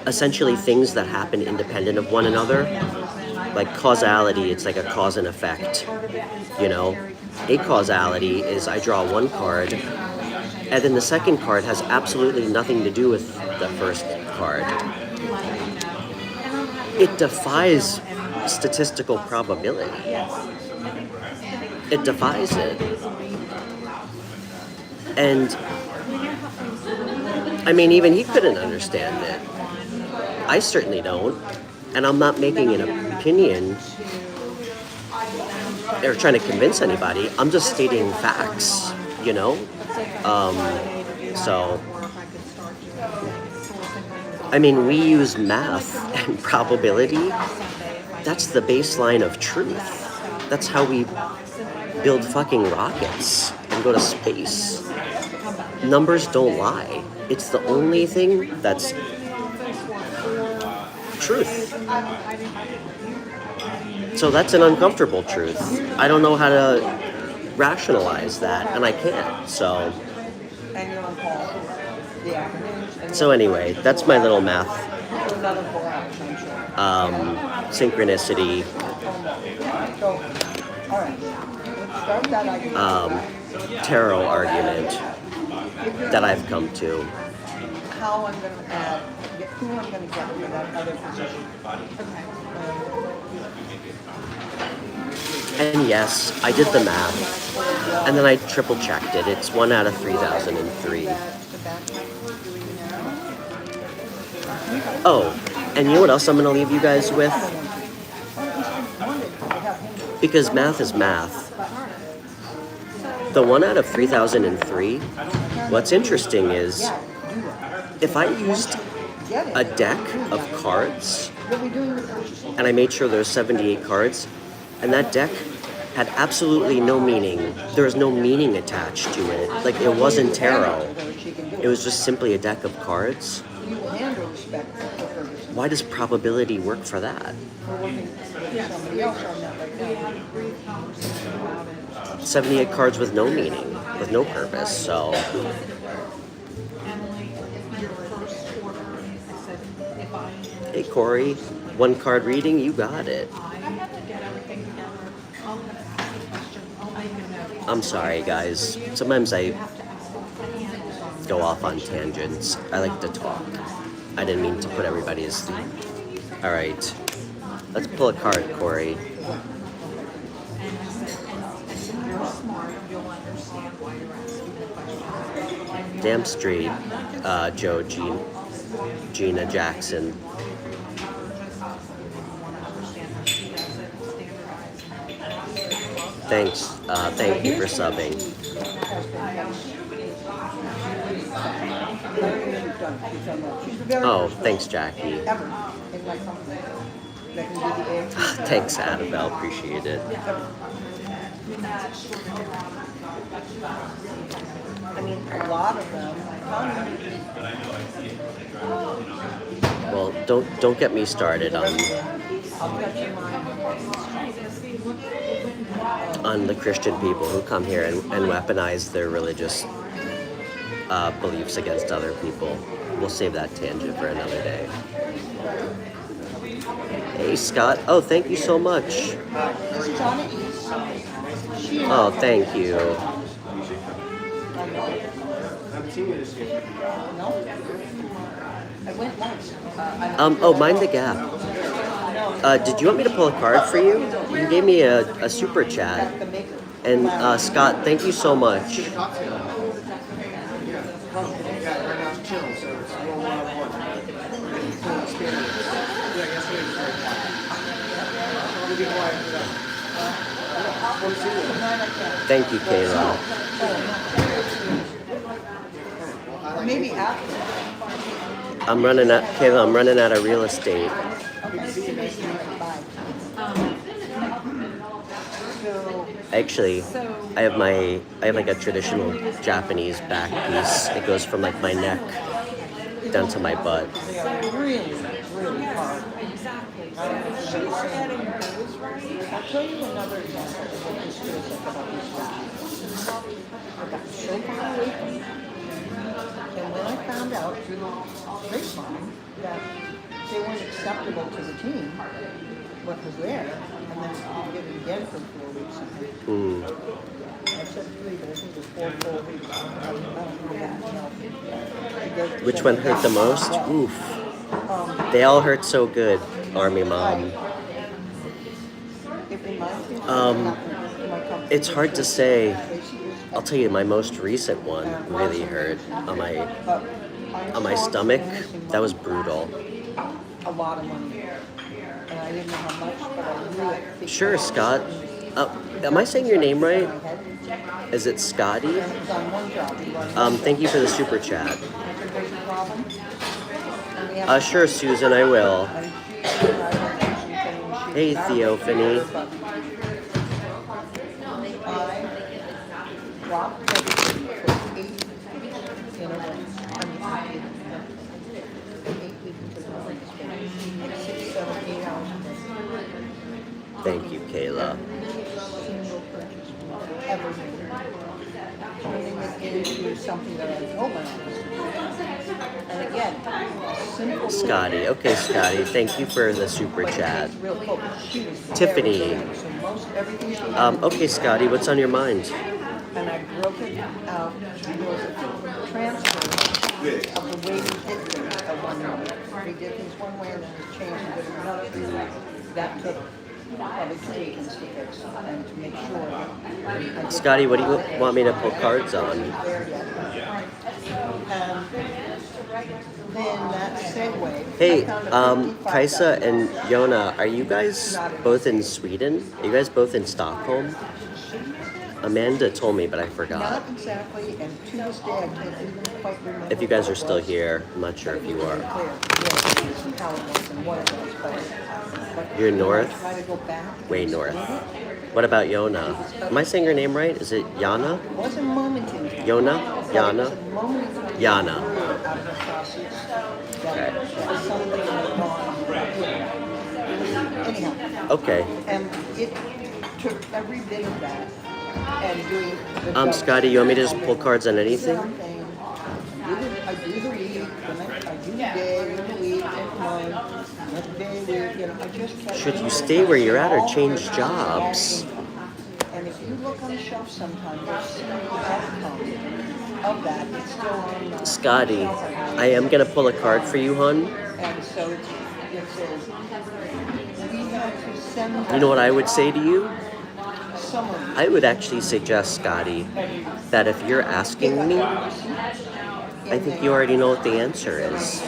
Speaker 1: essentially things that happen independent of one another, like causality, it's like a cause and effect, you know? Acausality is I draw one card, and then the second card has absolutely nothing to do with the first card. It defies statistical probability. It defies it. And, I mean, even he couldn't understand it. I certainly don't. And I'm not making an opinion or trying to convince anybody. I'm just stating facts, you know? So, I mean, we use math and probability. That's the baseline of truth. That's how we build fucking rockets and go to space. Numbers don't lie. It's the only thing that's truth. So that's an uncomfortable truth. I don't know how to rationalize that, and I can't, so.
Speaker 4: And you're on call the afternoons.
Speaker 1: So anyway, that's my little math.
Speaker 4: Another 4 hours, I'm sure.
Speaker 1: Synchronicity.
Speaker 4: So, all right. Let's start that argument.
Speaker 1: Tarot argument that I've come to.
Speaker 4: How I'm going to add, who I'm going to get for that other position.
Speaker 1: And yes, I did the math, and then I triple checked it. It's 1 out of 3003. Oh, and you know what else I'm going to leave you guys with? Because math is math. The 1 out of 3003, what's interesting is, if I used a deck of cards, and I made sure there's 78 cards, and that deck had absolutely no meaning. There was no meaning attached to it. Like, it wasn't tarot. It was just simply a deck of cards. Why does probability work for that? 78 cards with no meaning, with no purpose, so. Hey Corey, 1 card reading, you got it. I'm sorry guys, sometimes I go off on tangents. I like to talk. I didn't mean to put everybody to sleep. Alright, let's pull a card, Corey. Damn straight, Joe Gina Jackson. Thanks, thank you for subbing.
Speaker 4: has been she's the very
Speaker 1: Oh,
Speaker 4: first
Speaker 1: thanks,
Speaker 4: girl
Speaker 1: Jackie.
Speaker 4: ever in my company that can do the AFT.
Speaker 1: Thanks, Annabelle. Appreciate it.
Speaker 4: I mean, a lot of them.
Speaker 1: Well, don't get me started
Speaker 4: I'll bet you
Speaker 1: on the Christian people who come here and weaponize their religious beliefs against other people. We'll save that tangent for another day. Hey, Scott. Oh, thank you so much.
Speaker 4: This is on the east.
Speaker 1: Oh, thank you.
Speaker 2: haven't seen you this year.
Speaker 4: No? I went once.
Speaker 1: Oh, mind the gap. Did you want me to pull a card for you? You gave me a super chat. And Scott, thank you so much.
Speaker 2: Yeah, right now it's chilling, so it's roll 101. Full experience. Yeah, yesterday was very quiet. We'll be quiet for that.
Speaker 1: Thank you, Kayla.
Speaker 4: Maybe after.
Speaker 1: Kayla, I'm running out of real estate. Actually, I have like a traditional Japanese back piece. It goes from like my neck down to my butt.
Speaker 4: They are really, really hard. I'll tell you another example of what this feels like about these guys. I got so far away from them. And when I found out through the grapevine that they weren't acceptable to the team, what was there, and then we did it again for 4 weeks. I said 3, but I think it was 4 weeks. I don't know.
Speaker 1: Which one hurt the most? Oof. They all hurt so good, Army Mom. It's hard to say. I'll tell you, my most recent one really hurt on my stomach. That was brutal.
Speaker 4: A lot of money. And I didn't know how much, but I knew it.
Speaker 1: Sure, Scott. Am I saying your name right? Is it Scotty?
Speaker 4: It was on one job. He runs
Speaker 1: Thank you for the super chat.
Speaker 4: concentration problem. And we have
Speaker 1: Sure, Susan, I will.
Speaker 4: and
Speaker 1: Hey, Theophany.
Speaker 4: I dropped everything for 8 in a row. I mean, 8 weeks in a row. 6, 7, 8 hours a day.
Speaker 1: Thank you, Kayla.
Speaker 4: Single purchase we've ever made. Turning it into something that I know my honest. And again, simple.
Speaker 1: Scotty. Okay, Scotty. Thank you for the super
Speaker 4: But
Speaker 1: chat.
Speaker 4: it's real focused. She was
Speaker 1: Tiffany.
Speaker 4: very good. So most everything she had,
Speaker 1: Okay, Scotty, what's on your mind?
Speaker 4: and I broke it out to was a transfer of the way we did things at one moment. We did things one way and then we changed and did it another. That took probably 2 weekends to fix and to make sure that I did
Speaker 1: Scotty, what do you want me to pull cards on?
Speaker 4: there yet. And then that segue.
Speaker 1: Hey,
Speaker 4: I found a
Speaker 1: Kaisa
Speaker 4: $55
Speaker 1: and Yona, are you guys both in Sweden? Are you guys both in Stockholm? Amanda told me, but I forgot.
Speaker 4: Not exactly, and to this day I can't even quite remember.
Speaker 1: If you guys are still here, I'm not sure if you are.
Speaker 4: Clear. Yeah, and how it was and what it was, but
Speaker 1: You're north?
Speaker 4: I try to go back and
Speaker 1: Way
Speaker 4: explain
Speaker 1: north.
Speaker 4: it.
Speaker 1: What about Yona? Am I saying her name right? Is it Yana?
Speaker 4: It was a moment in time.
Speaker 1: Yona?
Speaker 4: It was
Speaker 1: Yana?
Speaker 4: a moment in time.
Speaker 1: Yana.
Speaker 4: Out of the process.
Speaker 1: Okay.
Speaker 4: That something had gone. Anyhow,
Speaker 1: Okay.
Speaker 4: and it took every bit of that and doing the
Speaker 1: Scotty, you want me to just pull cards on anything?
Speaker 4: I do the week, and I do the day, the week, and mine, the day, week, I just kept
Speaker 1: Should you
Speaker 4: doing
Speaker 1: stay
Speaker 4: it.
Speaker 1: where you're at or
Speaker 4: All
Speaker 1: change
Speaker 4: the
Speaker 1: jobs?
Speaker 4: And if you look on the shelf sometime, you'll see the outcome of that. It's still on the
Speaker 1: Scotty,
Speaker 4: shelf right now.
Speaker 1: I am gonna pull a card for you, hun.
Speaker 4: And so it says, we have to send
Speaker 1: You know what I would say to you?
Speaker 4: some of
Speaker 1: I would actually suggest, Scotty, that if you're asking me, I think you already know what the answer is.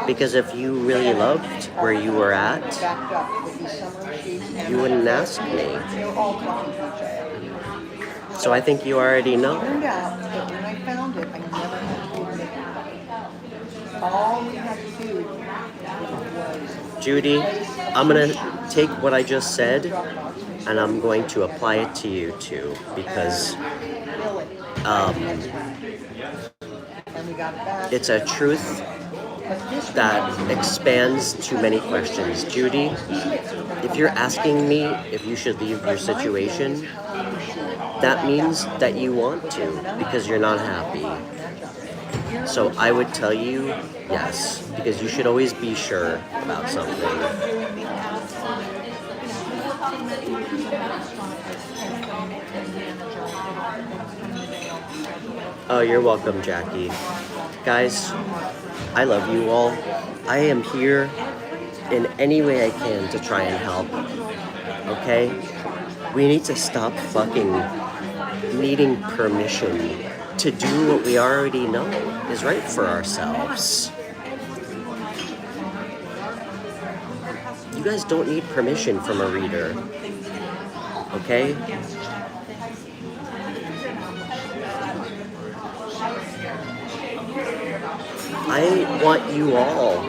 Speaker 1: Because if you really loved where you were at,
Speaker 4: backed up with these summer sheets and
Speaker 1: you wouldn't ask me.
Speaker 4: they're all talking to each other.
Speaker 1: It's So I think you already know.
Speaker 4: Turned out that when I found it, I never had to admit it. All we had to do was
Speaker 1: Judy, I'm going to take what I just said and I'm going to apply it to you too, because
Speaker 4: fill it.
Speaker 1: um,
Speaker 4: And we got it back.
Speaker 1: it's a truth
Speaker 4: But this
Speaker 1: that expands too many questions. Judy, if you're asking me if you should leave your situation, that means that you want to because you're not happy. So I would tell you yes, because you should always be sure about something. Oh, you're welcome, Jackie. Guys, I love you all. I am here in any way I can to try and help. Okay? We need to stop fucking needing permission to do what we already know is right for ourselves. You guys don't need permission from a reader. Okay? I want you all,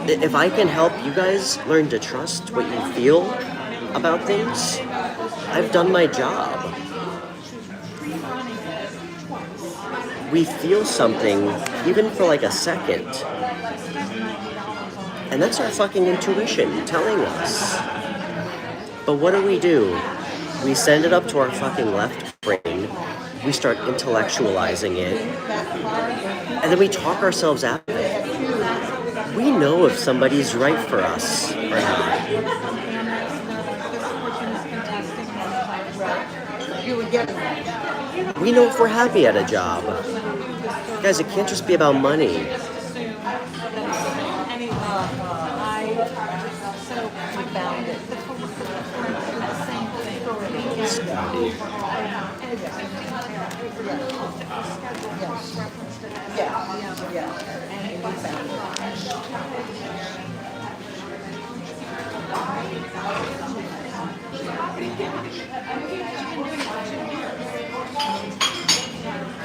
Speaker 1: if I can help you guys learn to trust what you feel about things, I've done my job. We feel something, even for like a second. And that's our fucking intuition telling us. But what do? We send it up to our fucking left brain. We start intellectualizing it. And then we talk ourselves out of it. We know if somebody's right for us or not. We know if we're happy at a job. Guys, it can't just be about money. Scotty.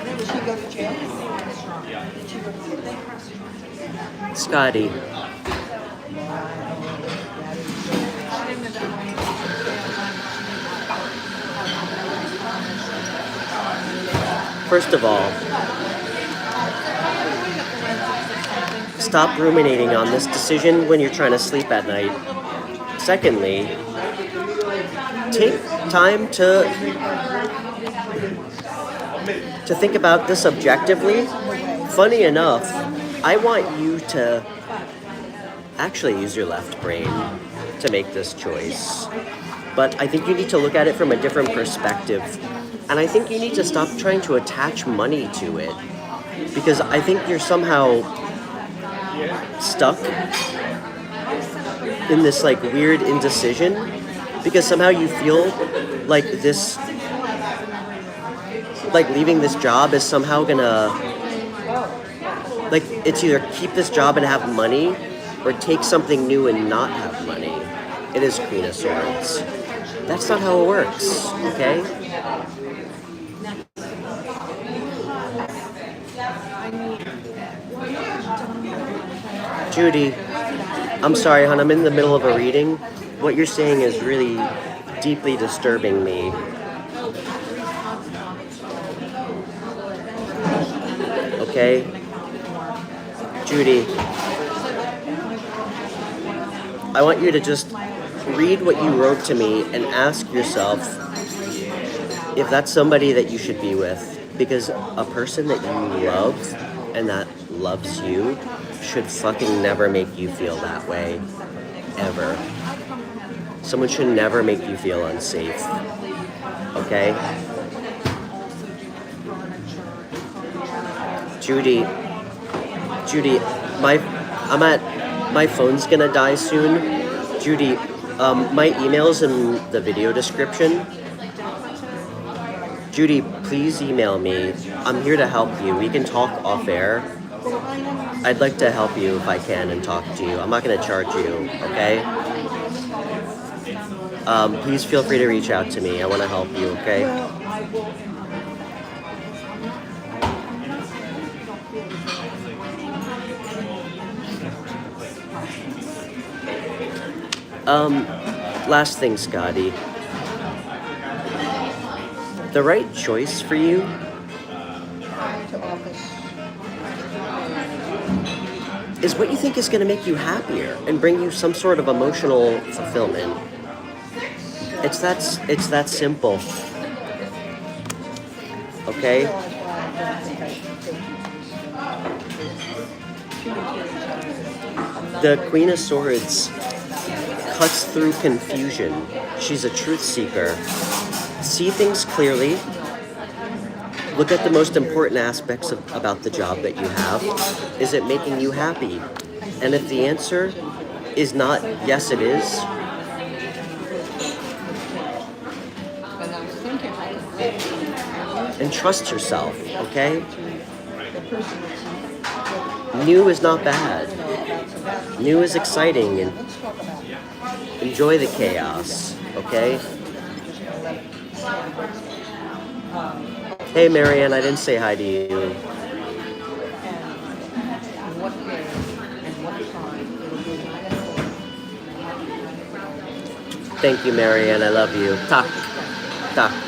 Speaker 4: Did she go to jail?
Speaker 1: Scotty. First of all, stop ruminating on this decision when you're trying to sleep at night. Secondly, take time to think about this objectively. Funny enough, I want you to actually use your left brain to make this choice. But I think you need to look at it from a different perspective. And I think you need to stop trying to attach money to it. Because I think you're somehow stuck in this like weird indecision. Because somehow you feel like this, like leaving this job is somehow gonna, like it's either keep this job and have money or take something new and not have money. It is Queen of Swords. That's not how it works, okay? Judy, I'm sorry, hon, I'm in the middle of a reading. What you're saying is really deeply disturbing me. Okay? Judy, I want you to just read what you wrote to me and ask yourself if that's somebody that you should be with. Because a person that you love and that loves you should fucking never make you feel that way. Ever. Someone should never make you feel unsafe. Okay? Judy, my phone's gonna die soon. Judy, my email's in the video description. Judy, please email me. I'm here to help you. We can talk off air. I'd like to help you if I can and talk to you. I'm not gonna charge you, okay? Please feel free to reach out to me. I wanna help you, okay?
Speaker 3: I will implement that. Because I'm not saying that you don't feel as though I'm bringing any process.
Speaker 1: Last thing, Scotty. The right choice for you
Speaker 4: To office.
Speaker 1: is what you think is going to make you happier and bring you some sort of emotional fulfillment. It's that simple. Okay? The Queen of Swords cuts through confusion. She's a truth seeker. See things clearly. Look at the most important aspects about the job that you have. Is it making you happy? And if the answer is not yes, it is, and trust yourself, okay? New is not bad. New is exciting, and enjoy the chaos, okay? Hey, Marianne, I didn't say hi to you. Thank you, Marianne. I love you. Tak,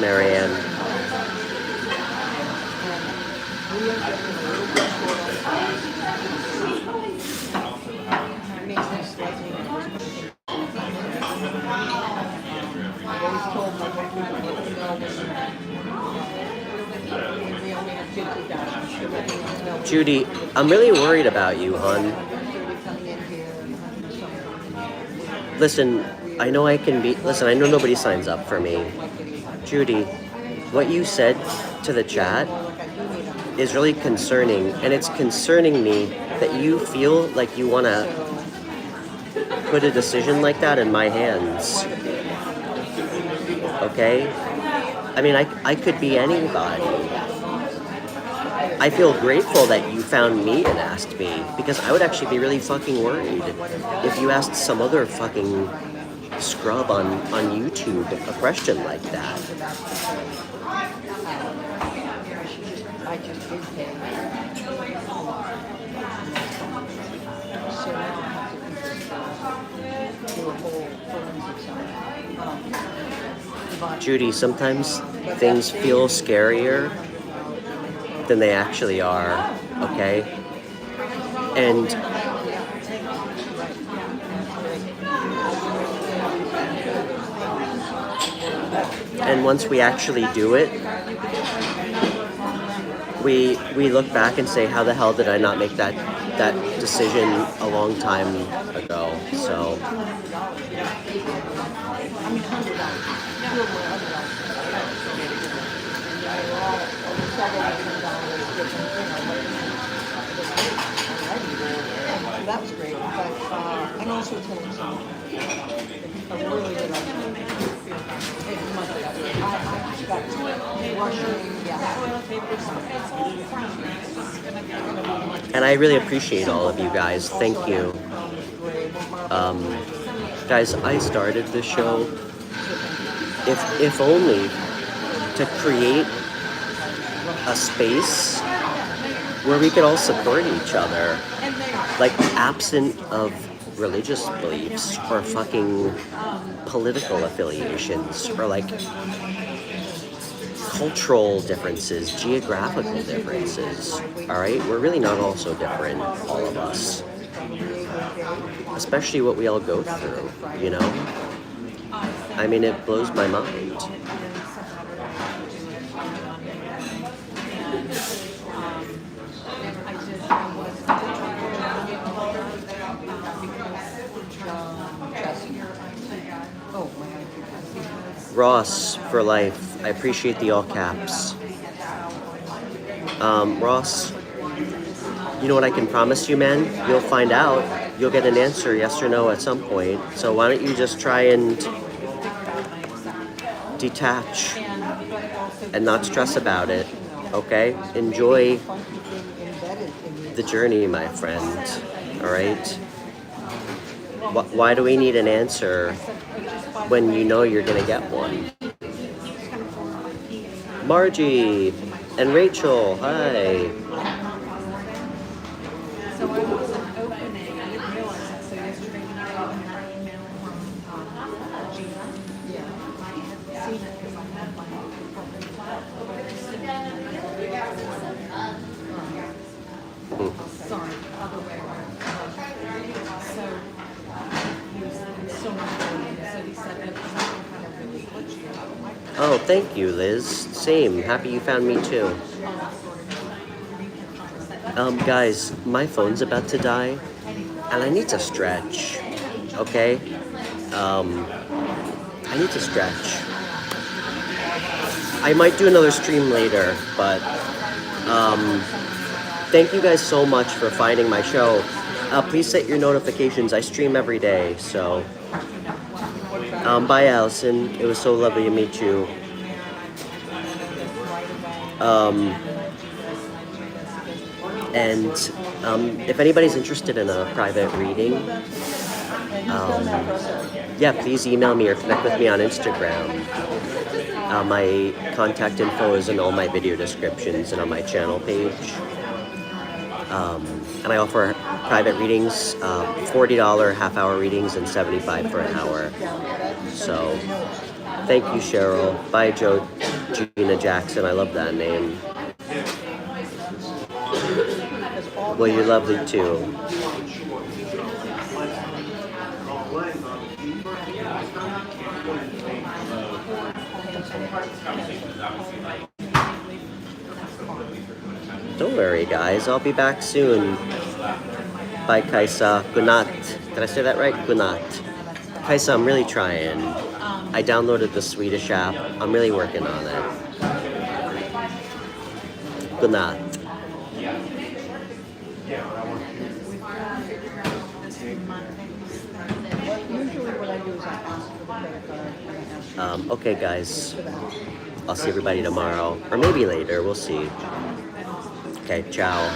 Speaker 1: Marianne. Judy, I'm really worried about you, hon. Listen, I know nobody signs up for me. Judy, what you said to the chat is really concerning, and it's concerning me that you feel like you want to put a decision like that in my hands. Okay? I mean, I could be anybody. I feel grateful that you found me and asked me, because I would actually be really fucking worried if you asked some other fucking scrub on YouTube a question like that. Judy, sometimes things feel scarier than they actually are, okay? And once we actually do it, we look back and say, how the hell did I not make that decision a long time ago? So
Speaker 4: that was great, but and also telling someone a really good idea. I just got rushing,
Speaker 1: and I really appreciate all of you guys. Thank you. Guys, I started this show if only to create a space where we could all support each other, like absent of religious beliefs or fucking political affiliations or like cultural differences, geographical differences. All right, we're really not all so different, all of us, especially what we all go through, you know? I mean, it blows my mind. Ross for life. I appreciate the all caps. Ross, you know what I can promise you, man? You'll find out. You'll get an answer, yes or no, at some point. So why don't you just try and detach and not stress about it, okay? Enjoy the journey, my friend, all right? Why do we need an answer when you know you're gonna get one? Margie and Rachel, hi.
Speaker 3: So I wasn't opening, I didn't realize that, so yesterday when I got my email from Gina, I had seen it because I had my corporate file. Sorry, other way around. So, he was so much, so he said that he's not kind of really switched it up.
Speaker 1: Oh, thank you, Liz. Same. Happy you found me too. Guys, my phone's about to die, and I need to stretch. Okay? I need to stretch. I might do another stream later, but thank you guys so much for finding my show. Please set your notifications. I stream every day, so. Bye, Allison. It was so lovely to meet you. And if anybody's interested in a private reading, yeah, please email me or connect with me on Instagram. My contact info is in all my video descriptions and on my channel page. And I offer private readings, $40 half-hour readings and $75 for an hour. So, thank you, Cheryl. Bye, Gina Jackson. I love that name. Well, you're lovely too. Don't worry, guys. I'll be back soon. Bye, Kaisa. Gunat. Did I say that right? Gunat. Kaisa, I'm really trying. I downloaded the Swedish app. I'm really working on it. Gunat. Okay, guys. I'll see everybody tomorrow. Or maybe later. We'll see. Okay, ciao.